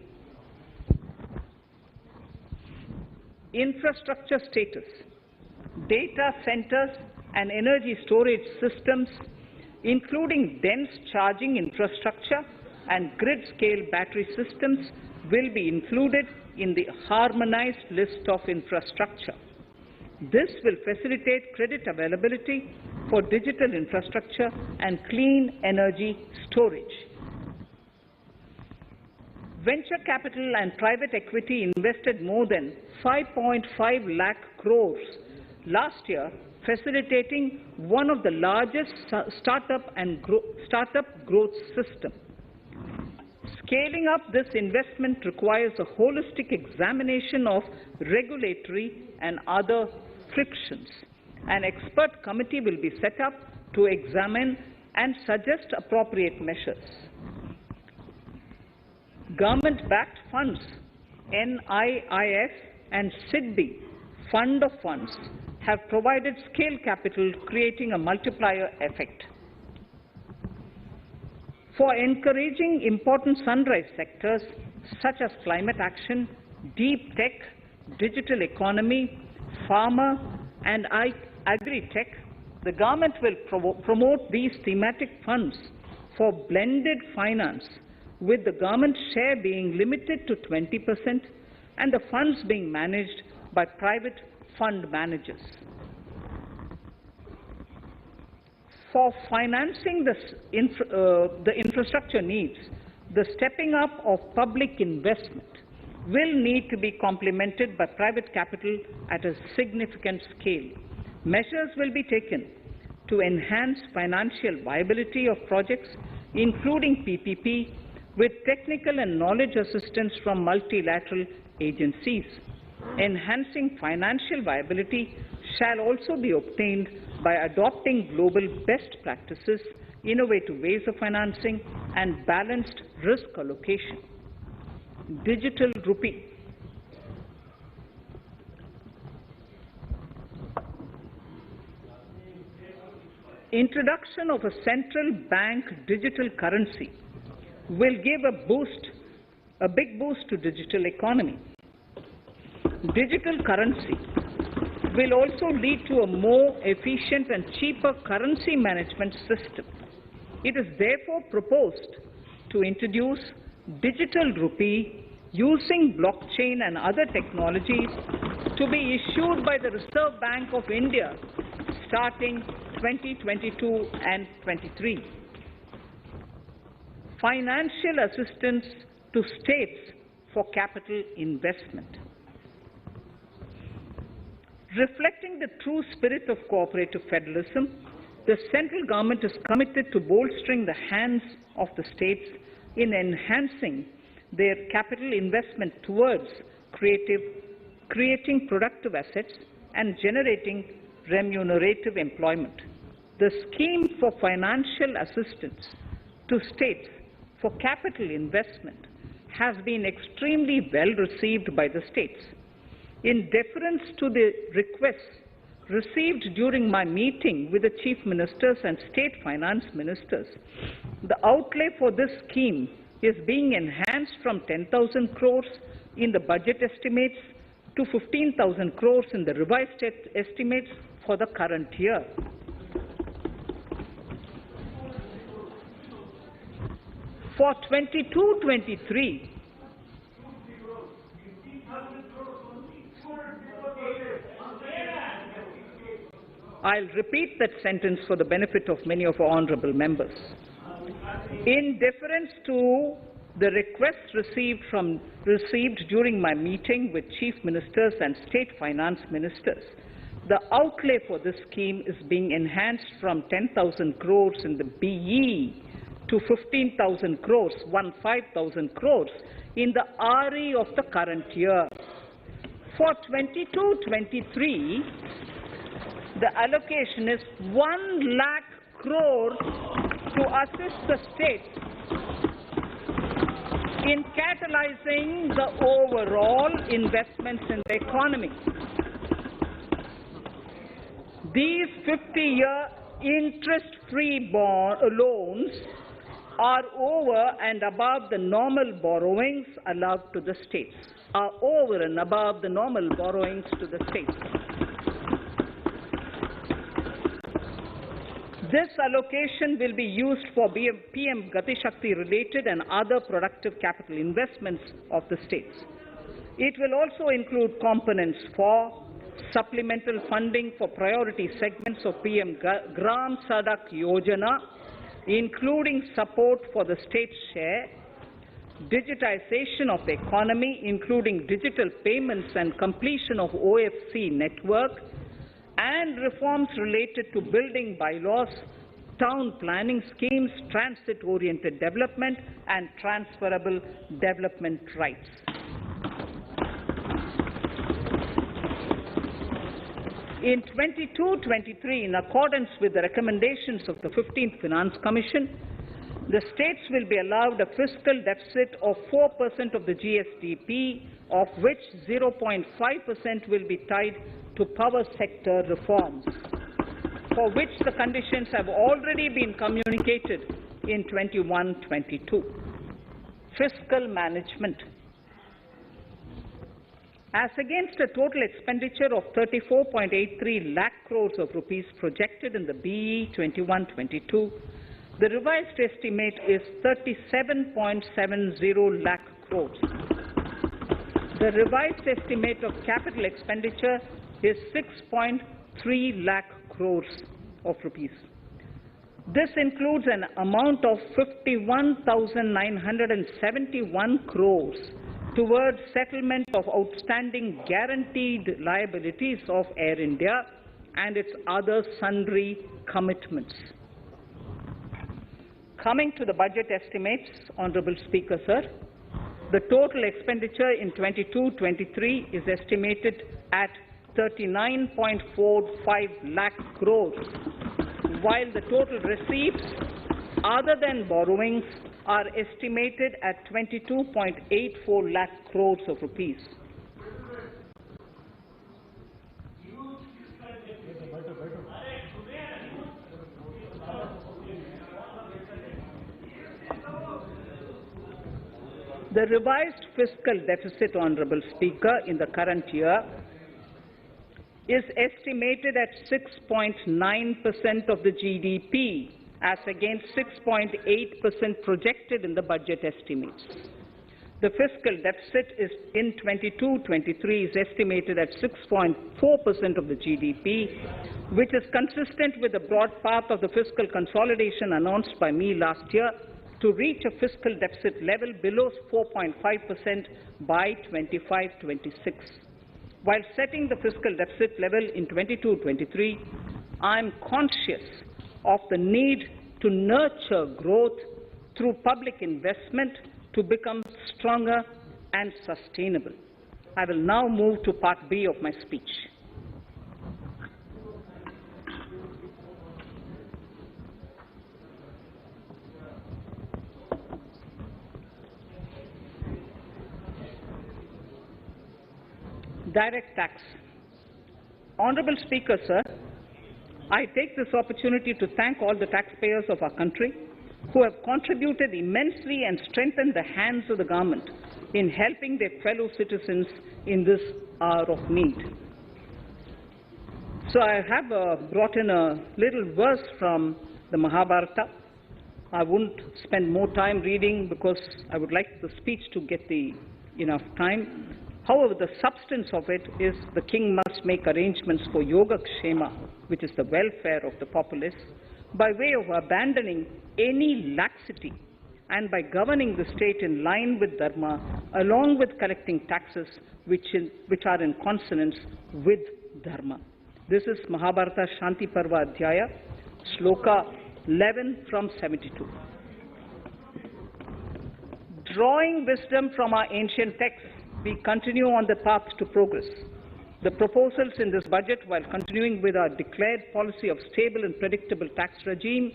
Infrastructure status. Data centers and energy storage systems, including dense charging infrastructure and grid-scale battery systems, will be included in the harmonized list of infrastructure. This will facilitate credit availability for digital infrastructure and clean energy storage. Venture capital and private equity invested more than 5.5 lakh crores last year, facilitating one of the largest startup growth system. Scaling up this investment requires a holistic examination of regulatory and other frictions. An expert committee will be set up to examine and suggest appropriate measures. Government-backed funds, NIIF and SIDBI, Fund of Funds, have provided scale capital, creating a multiplier effect. For encouraging important sunrise sectors such as climate action, deep tech, digital economy, pharma, and agri-tech, the government will promote these thematic funds for blended finance, with the government share being limited to 20% and the funds being managed by private fund managers. For financing the infrastructure needs, the stepping up of public investment will need to be complemented by private capital at a significant scale. Measures will be taken to enhance financial viability of projects, including PPP, with technical and knowledge assistance from multilateral agencies. Enhancing financial viability shall also be obtained by adopting global best practices, innovative ways of financing, and balanced risk allocation. Digital rupee. Introduction of a central bank digital currency will give a big boost to digital economy. Digital currency will also lead to a more efficient and cheaper currency management system. It is therefore proposed to introduce digital rupee using blockchain and other technologies to be issued by the Reserve Bank of India starting 2022 and 23. Financial assistance to states for capital investment. Reflecting the true spirit of cooperative federalism, the central government is committed to bolstering the hands of the states in enhancing their capital investment towards creating productive assets and generating remunerative employment. The scheme for financial assistance to states for capital investment has been extremely well received by the states. In deference to the requests received during my meeting with the chief ministers and state finance ministers, the outlay for this scheme is being enhanced from 10,000 crores in the budget estimates to 15,000 crores in the revised estimates for the current year. For 22-23, I'll repeat that sentence for the benefit of many of our honourable members. In deference to the requests received during my meeting with Chief Ministers and State Finance Ministers, the outlay for this scheme is being enhanced from 10,000 crores in the BE to 15,000 crores, 15,000 crores in the RE of the current year. For 22-23, the allocation is 1 lakh crores to assist the states in catalyzing the overall investments in the economy. These 50-year interest-free loans are over and above the normal borrowings allowed to the states, This allocation will be used for PM Gati Shakti related and other productive capital investments of the states. It will also include components for supplemental funding for priority segments of PM Gram Sadak Yojana, including support for the state's share, digitization of the economy, including digital payments and completion of OFC network, and reforms related to building bylaws, town planning schemes, transit-oriented development, and transferable development rights. In 22-23, in accordance with the recommendations of the 15th Finance Commission, the states will be allowed a fiscal deficit of 4% of the GSDP, of which 0.5% will be tied to power sector reforms, for which the conditions have already been communicated in 21-22. Fiscal management. As against a total expenditure of 34.83 lakh crores of rupees projected in the BE 21-22, the revised estimate is 37.70 lakh crores. The revised estimate of capital expenditure is 6.3 lakh crores of rupees. This includes an amount of 51,971 crores towards settlement of outstanding guaranteed liabilities of Air India and its other sundry commitments. Coming to the budget estimates, Honourable Speaker, sir, the total expenditure in 22-23 is estimated at 39.45 lakh crores, while the total receipts other than borrowings are estimated at 22.84 lakh crores of rupees. The revised fiscal deficit, Honourable Speaker, in the current year is estimated at 6.9% of the GDP, as against 6.8% projected in the budget estimates. The fiscal deficit is in 22-23 is estimated at 6.4% of the GDP, which is consistent with the broad path of the fiscal consolidation announced by me last year to reach a fiscal deficit level below 4.5% by 25-26. While setting the fiscal deficit level in 22-23, I am conscious of the need to nurture growth through public investment to become stronger and sustainable. I will now move to Part B of my speech. Direct tax. Honourable Speaker, sir, I take this opportunity to thank all the taxpayers of our country who have contributed immensely and strengthened the hands of the government in helping their fellow citizens in this hour of need. So I have brought in a little verse from the Mahabharata. I won't spend more time reading because I would like the speech to get enough time. However, the substance of it is the king must make arrangements for yoga kshema, which is the welfare of the populace, by way of abandoning any laxity and by governing the state in line with dharma, along with collecting taxes which are in consonance with dharma. This is Mahabharata Shanti Parva Adhyaya, Shloka 11 from 72. Drawing wisdom from our ancient texts, we continue on the path to progress. The proposals in this budget, while continuing with our declared policy of stable and predictable tax regime,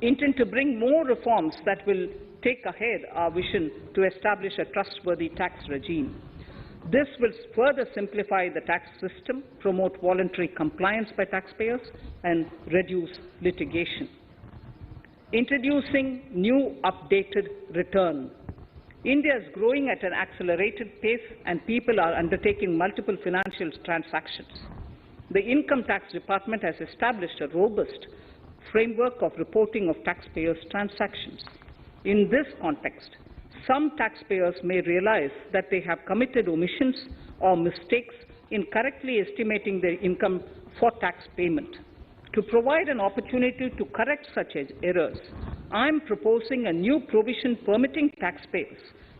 intend to bring more reforms that will take ahead our vision to establish a trustworthy tax regime. This will further simplify the tax system, promote voluntary compliance by taxpayers, and reduce litigation. Introducing new updated return. India is growing at an accelerated pace and people are undertaking multiple financial transactions. The Income Tax Department has established a robust framework of reporting of taxpayers' transactions. In this context, some taxpayers may realize that they have committed omissions or mistakes in correctly estimating their income for tax payment. To provide an opportunity to correct such errors, I am proposing a new provision permitting taxpayers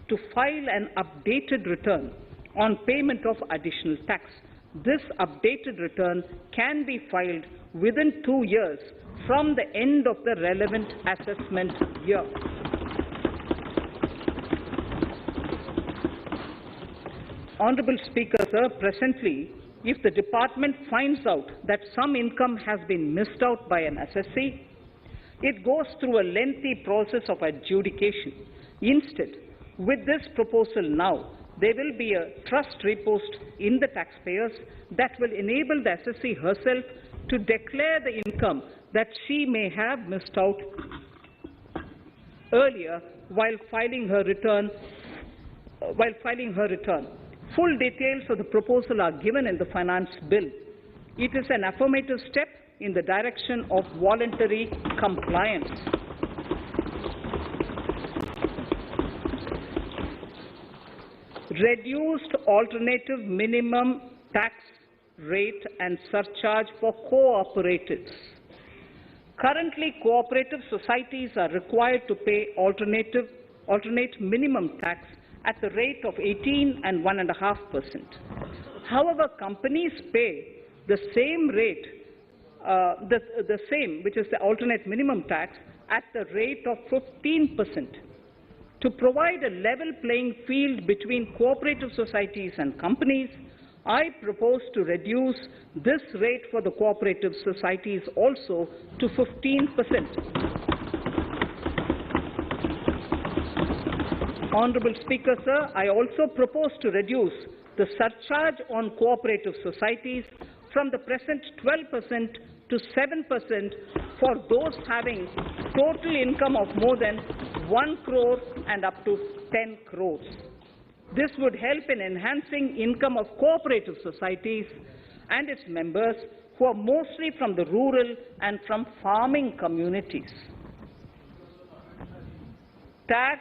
to file an updated return on payment of additional tax. This updated return can be filed within 2 years from the end of the relevant assessment year. Honorable Speaker, sir, presently, if the department finds out that some income has been missed out by an assessee, it goes through a lengthy process of adjudication. Instead, with this proposal now, there will be a trust repost in the taxpayers that will enable the assessee herself to declare the income that she may have missed out earlier while filing her return. Full details of the proposal are given in the finance bill. It is an affirmative step in the direction of voluntary compliance. Reduced alternative minimum tax rate and surcharge for cooperatives. Currently, cooperative societies are required to pay alternate minimum tax at the rate of 18 and 1.5%. However, companies pay the same rate, the same, which is the alternate minimum tax, at the rate of 15%. To provide a level playing field between cooperative societies and companies, I propose to reduce this rate for the cooperative societies also to 15%. Honorable Speaker, sir, I also propose to reduce the surcharge on cooperative societies from the present 12% to 7% for those having total income of more than 1 crore and up to 10 crores. This would help in enhancing income of cooperative societies and its members who are mostly from the rural and from farming communities. Tax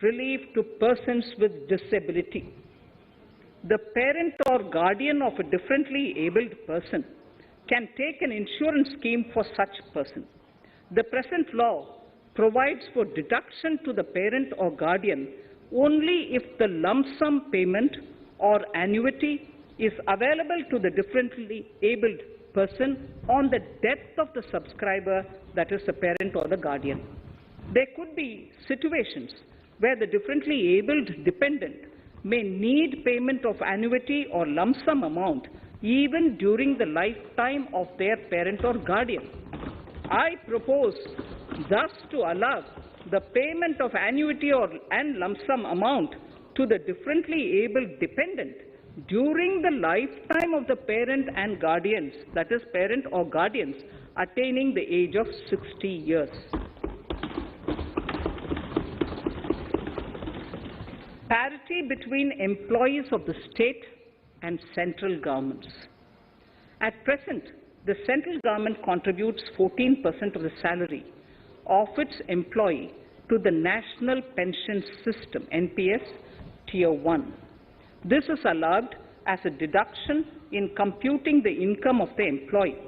relief to persons with disability. The parent or guardian of a differently abled person can take an insurance scheme for such person. The present law provides for deduction to the parent or guardian only if the lump sum payment or annuity is available to the differently abled person on the death of the subscriber, that is the parent or the guardian. There could be situations where the differently abled dependent may need payment of annuity or lump sum amount even during the lifetime of their parent or guardian. I propose thus to allow the payment of annuity and lump sum amount to the differently abled dependent during the lifetime of the parent and guardians, that is parent or guardians, attaining the age of 60 years. Parity between employees of the state and central governments. At present, the central government contributes 14% of the salary of its employee to the National Pension System, NPS, Tier 1. This is allowed as a deduction in computing the income of the employee.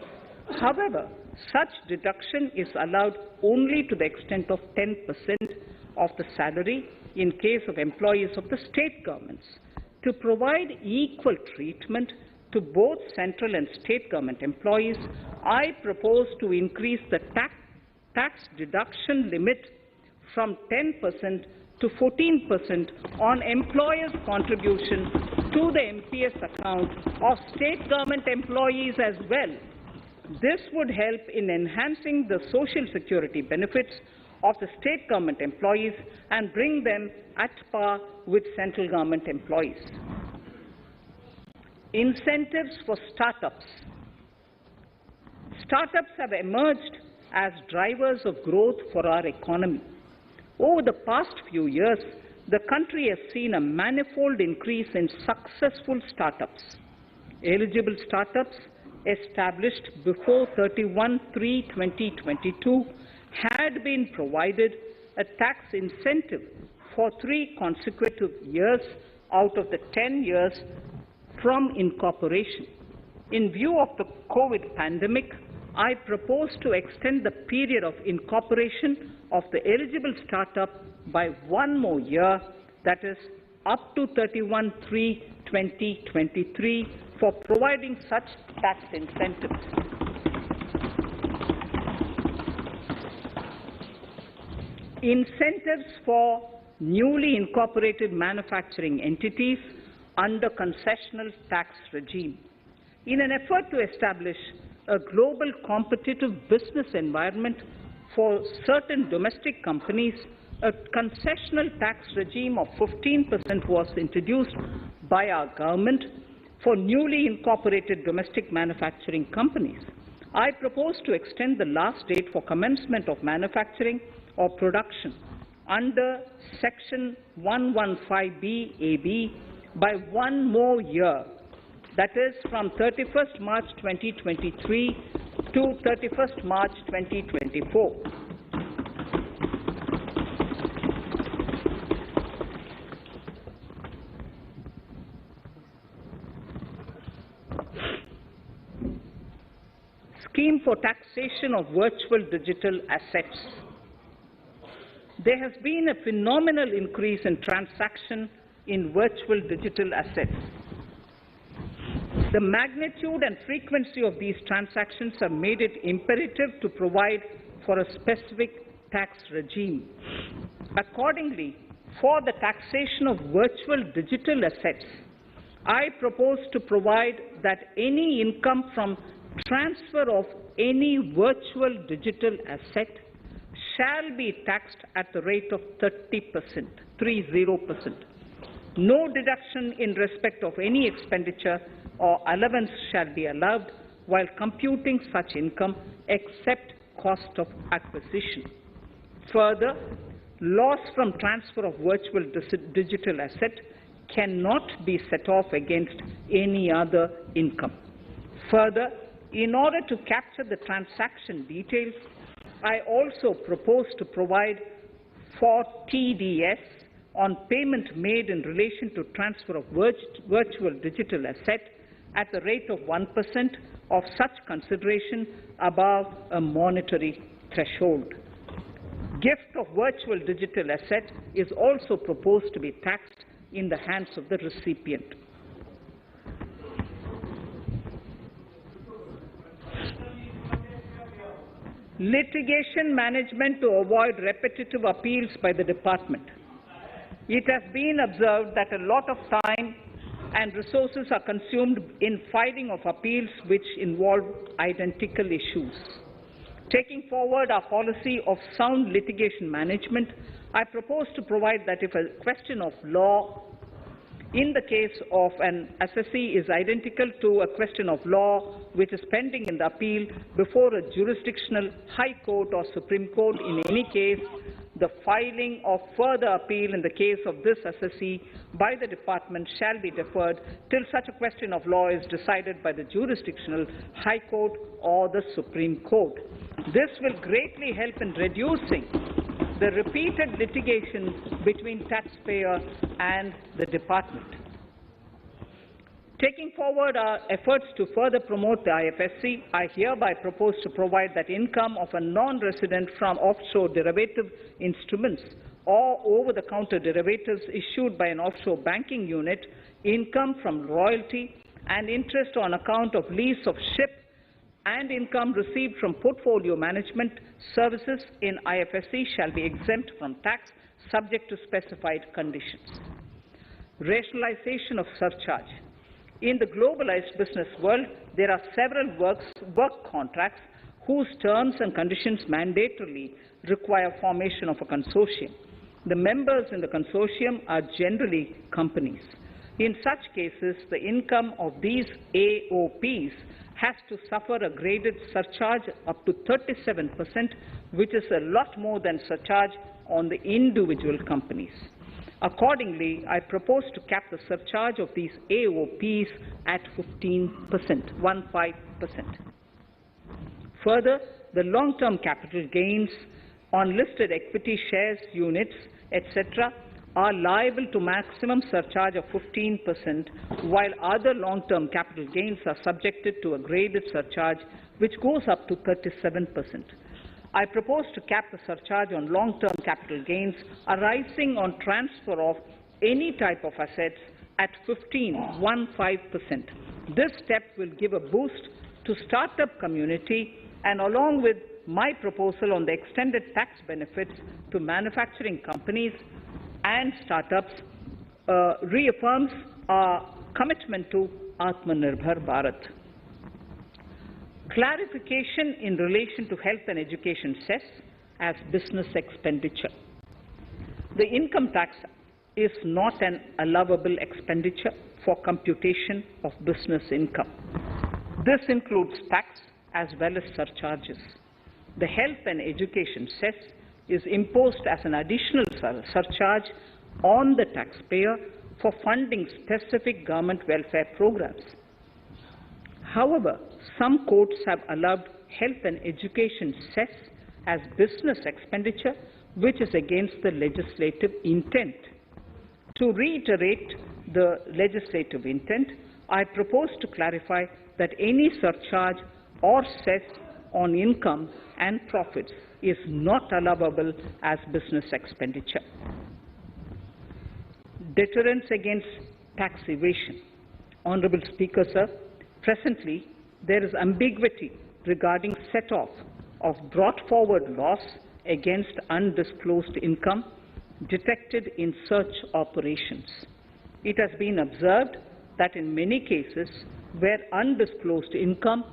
However, such deduction is allowed only to the extent of 10% of the salary in case of employees of the state governments. To provide equal treatment to both central and state government employees, I propose to increase the tax deduction limit from 10% to 14% on employers' contribution to the MPS account of state government employees as well. This would help in enhancing the social security benefits of the state government employees and bring them at par with central government employees. Incentives for startups. Startups have emerged as drivers of growth for our economy. Over the past few years, the country has seen a manifold increase in successful startups. Eligible startups established before 31/3/2022 had been provided a tax incentive for 3 consecutive years out of the 10 years from incorporation. In view of the COVID pandemic, I propose to extend the period of incorporation of the eligible startup by 1 more year, that is, up to 31/3/2023, for providing such tax incentives. Incentives for newly incorporated manufacturing entities under concessional tax regime. In an effort to establish a global competitive business environment for certain domestic companies, a concessional tax regime of 15% was introduced by our government for newly incorporated domestic manufacturing companies. I propose to extend the last date for commencement of manufacturing or production under Section 115B(ab) by 1 more year, that is from 31st March 2023 to 31st March 2024. Scheme for taxation of virtual digital assets. There has been a phenomenal increase in transaction in virtual digital assets. The magnitude and frequency of these transactions have made it imperative to provide for a specific tax regime. Accordingly, for the taxation of virtual digital assets, I propose to provide that any income from transfer of any virtual digital asset shall be taxed at the rate of 30%, 30%. No deduction in respect of any expenditure or allowance shall be allowed while computing such income except cost of acquisition. Further, loss from transfer of virtual digital asset cannot be set off against any other income. Further, in order to capture the transaction details, I also propose to provide for TDS on payment made in relation to transfer of virtual digital asset at the rate of 1% of such consideration above a monetary threshold. Gift of virtual digital asset is also proposed to be taxed in the hands of the recipient. Litigation management to avoid repetitive appeals by the department. It has been observed that a lot of time and resources are consumed in filing of appeals which involve identical issues. Taking forward our policy of sound litigation management, I propose to provide that if a question of law in the case of an assessee is identical to a question of law which is pending in the appeal before a jurisdictional high court or Supreme Court, in any case, the filing of further appeal in the case of this assessee by the department shall be deferred till such a question of law is decided by the jurisdictional high court or the Supreme Court. This will greatly help in reducing the repeated litigation between taxpayer and the department. Taking forward our efforts to further promote the IFSC, I hereby propose to provide that income of a non-resident from offshore derivative instruments or over-the-counter derivatives issued by an offshore banking unit, income from royalty and interest on account of lease of ship, and income received from portfolio management services in IFSC shall be exempt from tax, subject to specified conditions. Rationalization of surcharge. In the globalized business world, there are several work contracts whose terms and conditions mandatorily require formation of a consortium. The members in the consortium are generally companies. In such cases, the income of these AOPs has to suffer a graded surcharge up to 37%, which is a lot more than surcharge on the individual companies. Accordingly, I propose to cap the surcharge of these AOPs at 15%. Further, the long-term capital gains on listed equity shares, units, etc., are liable to maximum surcharge of 15%, while other long-term capital gains are subjected to a graded surcharge which goes up to 37%. I propose to cap the surcharge on long-term capital gains arising on transfer of any type of assets at 15%. This step will give a boost to startup community, and along with my proposal on the extended tax benefits to manufacturing companies and startups, reaffirms our commitment to Atmanirbhar Bharat. Clarification in relation to health and education cess as business expenditure. The income tax is not an allowable expenditure for computation of business income. This includes tax as well as surcharges. The health and education cess is imposed as an additional surcharge on the taxpayer for funding specific government welfare programs. However, some courts have allowed health and education cess as business expenditure, which is against the legislative intent. To reiterate the legislative intent, I propose to clarify that any surcharge or cess on income and profits is not allowable as business expenditure. Deterrence against tax evasion. Honourable Speaker, sir, presently there is ambiguity regarding set-off of brought forward loss against undisclosed income detected in search operations. It has been observed that in many cases where undisclosed income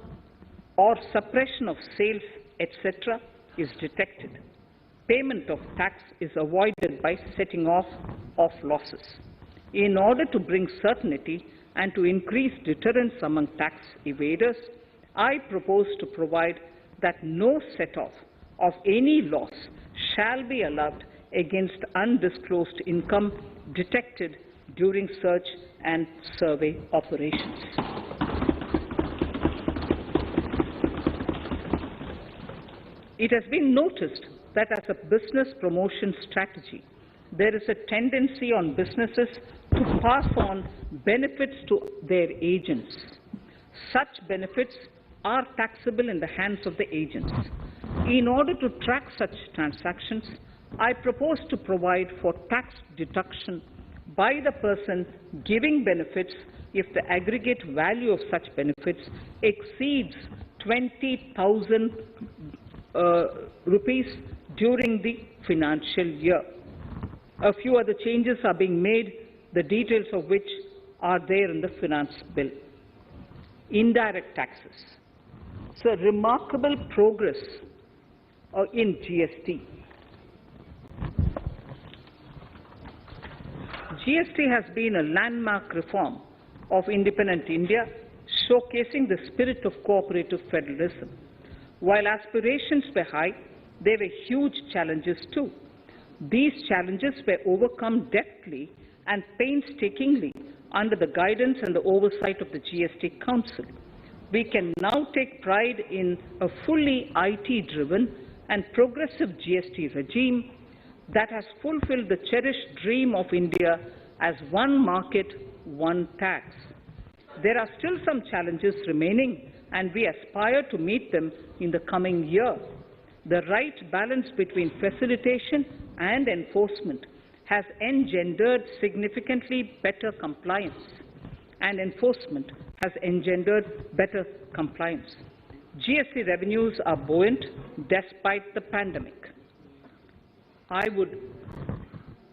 or suppression of sales, etc., is detected, payment of tax is avoided by setting off of losses. In order to bring certainty and to increase deterrence among tax evaders, I propose to provide that no set-off of any loss shall be allowed against undisclosed income detected during search and survey operations. It has been noticed that as a business promotion strategy, there is a tendency on businesses to pass on benefits to their agents. Such benefits are taxable in the hands of the agents. In order to track such transactions, I propose to provide for tax deduction by the person giving benefits if the aggregate value of such benefits exceeds 20,000 rupees during the financial year. A few other changes are being made, the details of which are there in the finance bill. Indirect taxes. So remarkable progress in GST. GST has been a landmark reform of independent India, showcasing the spirit of cooperative federalism. While aspirations were high, there were huge challenges too. These challenges were overcome deftly and painstakingly under the guidance and the oversight of the GST Council. We can now take pride in a fully IT-driven and progressive GST regime that has fulfilled the cherished dream of India as one market, one tax. There are still some challenges remaining, and we aspire to meet them in the coming year. The right balance between facilitation and enforcement has engendered significantly better compliance, and enforcement has engendered better compliance. GST revenues are buoyant despite the pandemic. I would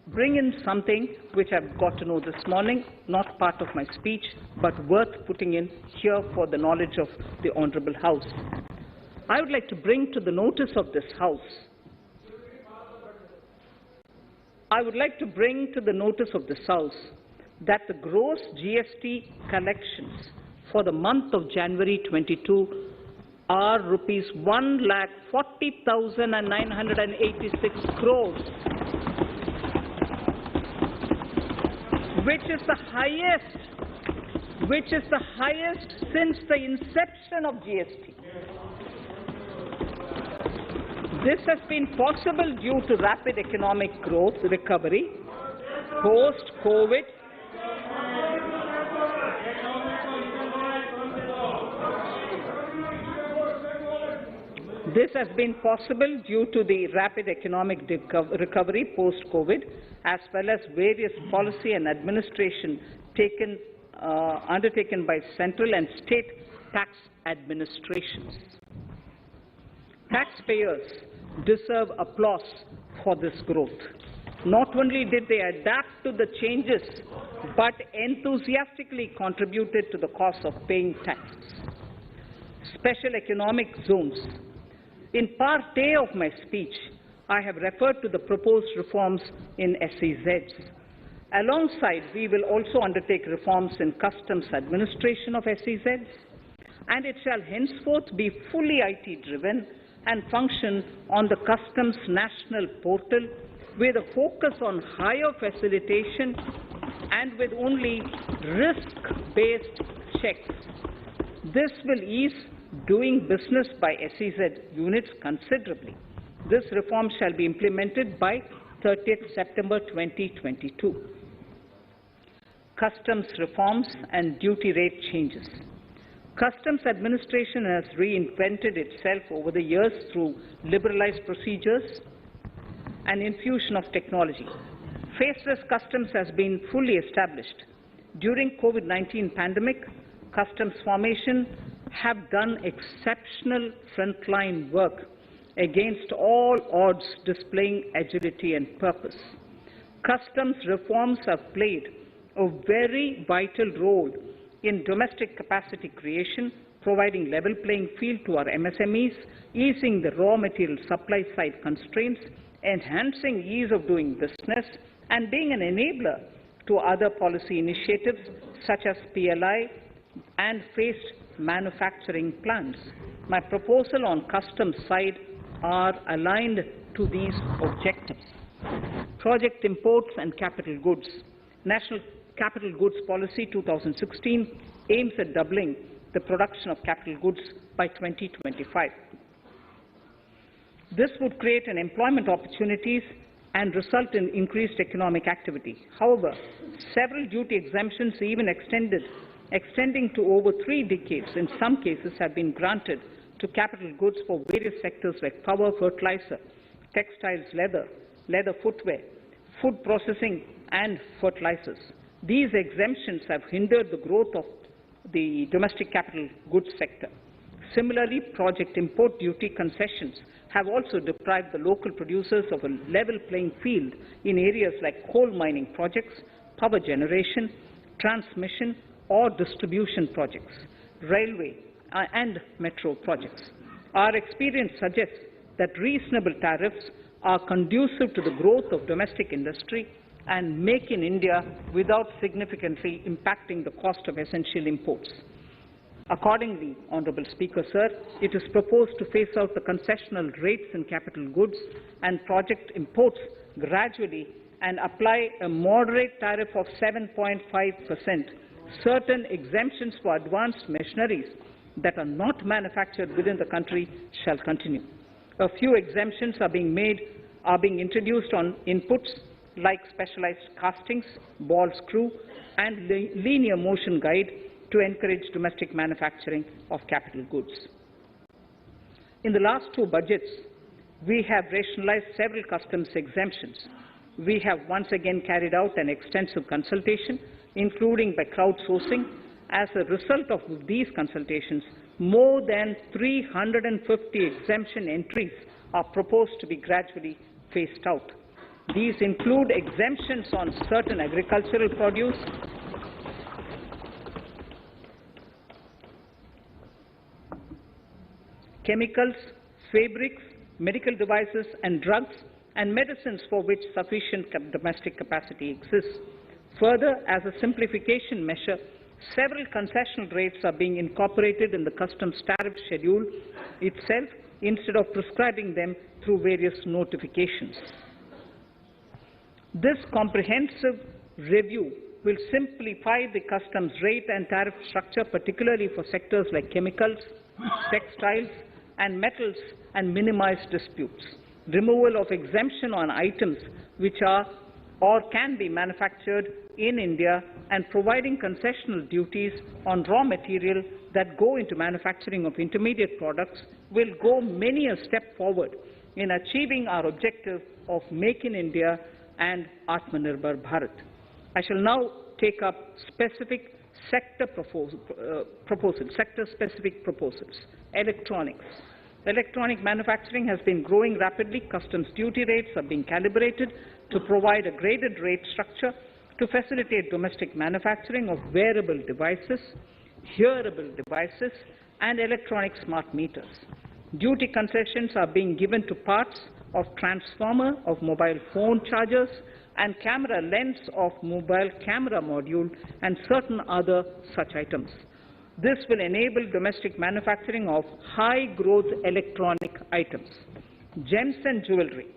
bring in something which I've got to know this morning, not part of my speech, but worth putting in here for the knowledge of the Honourable House. I would like to bring to the notice of this House that the gross GST collections for the month of January 22 are rupees 1,40,986 crores, which is the highest since the inception of GST. This has been possible due to rapid economic growth recovery post-COVID. This has been possible due to the rapid economic recovery post-COVID, as well as various policy and administration undertaken by central and state tax administrations. Taxpayers deserve applause for this growth. Not only did they adapt to the changes, but enthusiastically contributed to the cost of paying taxes. Special economic zones. In part A of my speech, I have referred to the proposed reforms in SEZs. Alongside, we will also undertake reforms in customs administration of SEZs, and it shall henceforth be fully IT-driven and function on the Customs National Portal with a focus on higher facilitation and with only risk-based checks. This will ease doing business by SEZ units considerably. This reform shall be implemented by 30th September 2022. Customs reforms and duty rate changes. Customs administration has reinvented itself over the years through liberalized procedures and infusion of technology. Faceless customs has been fully established. During COVID-19 pandemic, customs formation have done exceptional frontline work against all odds, displaying agility and purpose. Customs reforms have played a very vital role in domestic capacity creation, providing level playing field to our MSMEs, easing the raw material supply side constraints, enhancing ease of doing business, and being an enabler to other policy initiatives such as PLI and phased manufacturing plans. My proposal on customs side are aligned to these objectives. Project imports and capital goods. National Capital Goods Policy 2016 aims at doubling the production of capital goods by 2025. This would create an employment opportunities and result in increased economic activity. However, several duty exemptions, even extending to over 3 decades, in some cases have been granted to capital goods for various sectors like power, fertilizer, textiles, leather footwear, food processing, and fertilizers. These exemptions have hindered the growth of the domestic capital goods sector. Similarly, project import duty concessions have also deprived the local producers of a level playing field in areas like coal mining projects, power generation, transmission or distribution projects, railway and metro projects. Our experience suggests that reasonable tariffs are conducive to the growth of domestic industry and make in India without significantly impacting the cost of essential imports. Accordingly, Honourable Speaker, Sir, it is proposed to phase out the concessional rates in capital goods and project imports gradually and apply a moderate tariff of 7.5%. Certain exemptions for advanced machineries that are not manufactured within the country shall continue. A few exemptions are being introduced on inputs like specialized castings, ball screw, and linear motion guide to encourage domestic manufacturing of capital goods. In the last two budgets, we have rationalized several customs exemptions. We have once again carried out an extensive consultation, including by crowdsourcing. As a result of these consultations, more than 350 exemption entries are proposed to be gradually phased out. These include exemptions on certain agricultural produce, chemicals, fabrics, medical devices and drugs, and medicines for which sufficient domestic capacity exists. Further, as a simplification measure, several concessional rates are being incorporated in the customs tariff schedule itself instead of prescribing them through various notifications. This comprehensive review will simplify the customs rate and tariff structure, particularly for sectors like chemicals, textiles, and metals, and minimize disputes. Removal of exemption on items which are or can be manufactured in India, and providing concessional duties on raw material that go into manufacturing of intermediate products will go many a step forward in achieving our objective of Make in India and Atmanirbhar Bharat. I shall now take up specific sector-specific proposals. Electronics. Electronic manufacturing has been growing rapidly. Customs duty rates are being calibrated to provide a graded rate structure to facilitate domestic manufacturing of wearable devices, hearable devices, and electronic smart meters. Duty concessions are being given to parts of transformer of mobile phone chargers and camera lens of mobile camera module and certain other such items. This will enable domestic manufacturing of high-growth electronic items. Gems and jewelry.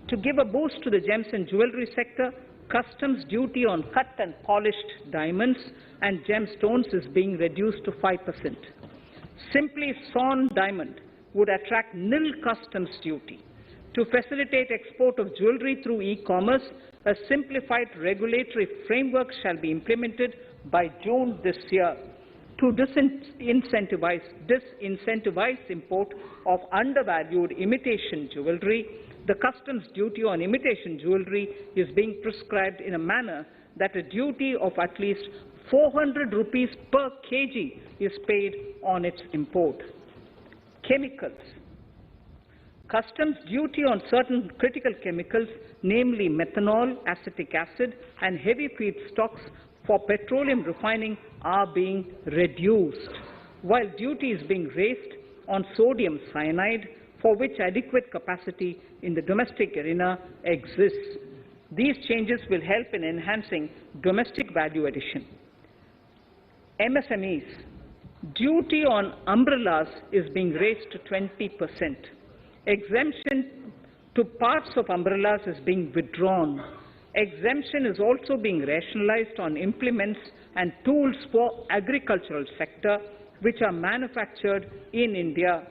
To give a boost to the gems and jewelry sector, customs duty on cut and polished diamonds and gemstones is being reduced to 5%. Simply sawn diamond would attract nil customs duty. To facilitate export of jewelry through e-commerce, a simplified regulatory framework shall be implemented by June this year to disincentivize import of undervalued imitation jewelry. The customs duty on imitation jewelry is being prescribed in a manner that a duty of at least 400 rupees per kg is paid on its import. Chemicals. Customs duty on certain critical chemicals, namely methanol, acetic acid, and heavy feedstocks for petroleum refining are being reduced, while duty is being raised on sodium cyanide, for which adequate capacity in the domestic arena exists. These changes will help in enhancing domestic value addition. MSMEs. Duty on umbrellas is being raised to 20%. Exemption to parts of umbrellas is being withdrawn. Exemption is also being rationalized on implements and tools for agricultural sector which are manufactured in India.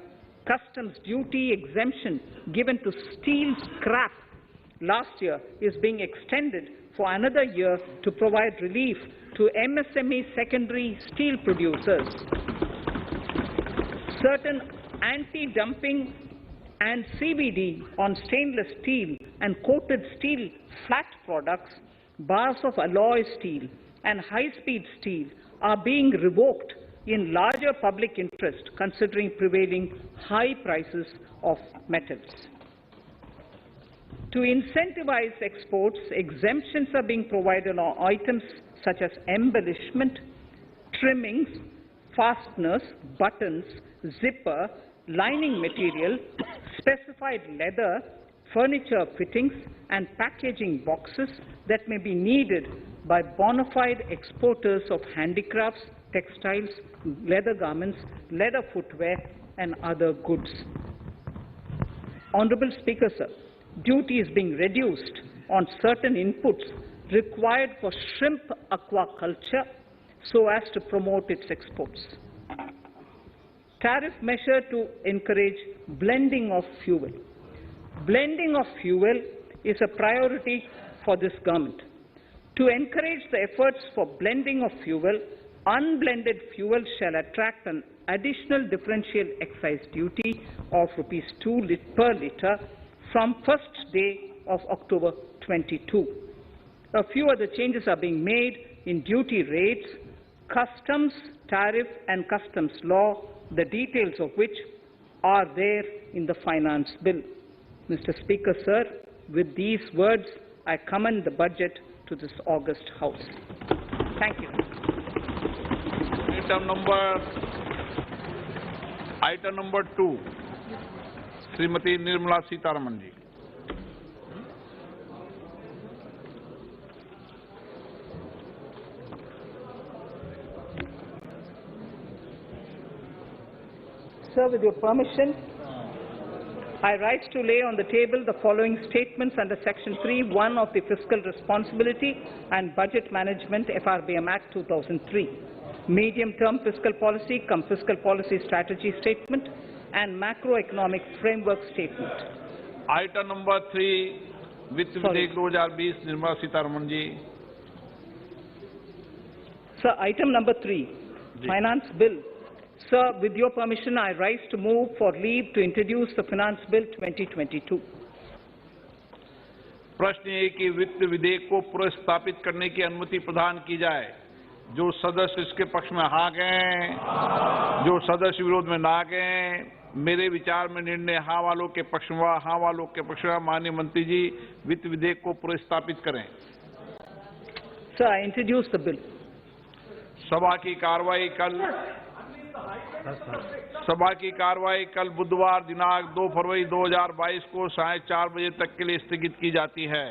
Customs duty exemption given to steel scrap last year is being extended for another year to provide relief to MSME secondary steel producers. Certain anti-dumping and CVD on stainless steel and coated steel flat products, bars of alloy steel and high-speed steel are being revoked in larger public interest considering prevailing high prices of metals. To incentivize exports, exemptions are being provided on items such as embellishment, trimmings, fasteners, buttons, zipper, lining material, specified leather, furniture fittings, and packaging boxes that may be needed by bona fide exporters of handicrafts, textiles, leather garments, leather footwear, and other goods. Honourable Speaker, sir, duty is being reduced on certain inputs required for shrimp aquaculture so as to promote its exports. Tariff measure to encourage blending of fuel. Blending of fuel is a priority for this government. To encourage the efforts for blending of fuel, unblended fuel shall attract an additional differential excise duty of ₹2 per litre from first day of October 22. A few other changes are being made in duty rates, customs, tariff and customs law, the details of which are there in the finance bill. Mr. Speaker, sir, with these words, I commend the budget to this august House. Thank you. Item number 2, Srimati Nirmala Sitharaman ji. Sir, with your permission, I rise to lay on the table the following statements under Section 3(1) of the Fiscal Responsibility and Budget Management FRBM Act 2003, Medium-Term Fiscal Policy cum Fiscal Policy Strategy Statement and Macroeconomic Framework Statement. Item number 3, Vitt Videk 2020, Nirmala Sitharaman ji. Sir, item number 3, Finance Bill. Sir, with your permission, I rise to move for leave to introduce the Finance Bill 2022. प्रश्न ये कि वित्त विधेयक को पुनर्स्थापित करने की अनुमति प्रदान की जाए। जो सदस्य इसके पक्ष में हाँ गए, जो सदस्य विरोध में ना गए, मेरे विचार में निर्णय हाँ वालों के पक्ष में, हाँ वालों के पक्ष में। माननीय मंत्री जी, वित्त विधेयक को पुनर्स्थापित करें। Sir, I introduce the bill. सभा की कार्रवाई कल बुधवार दिनांक 2 फरवरी 2022 को 4:30 बजे तक के लिए स्थगित की जाती है।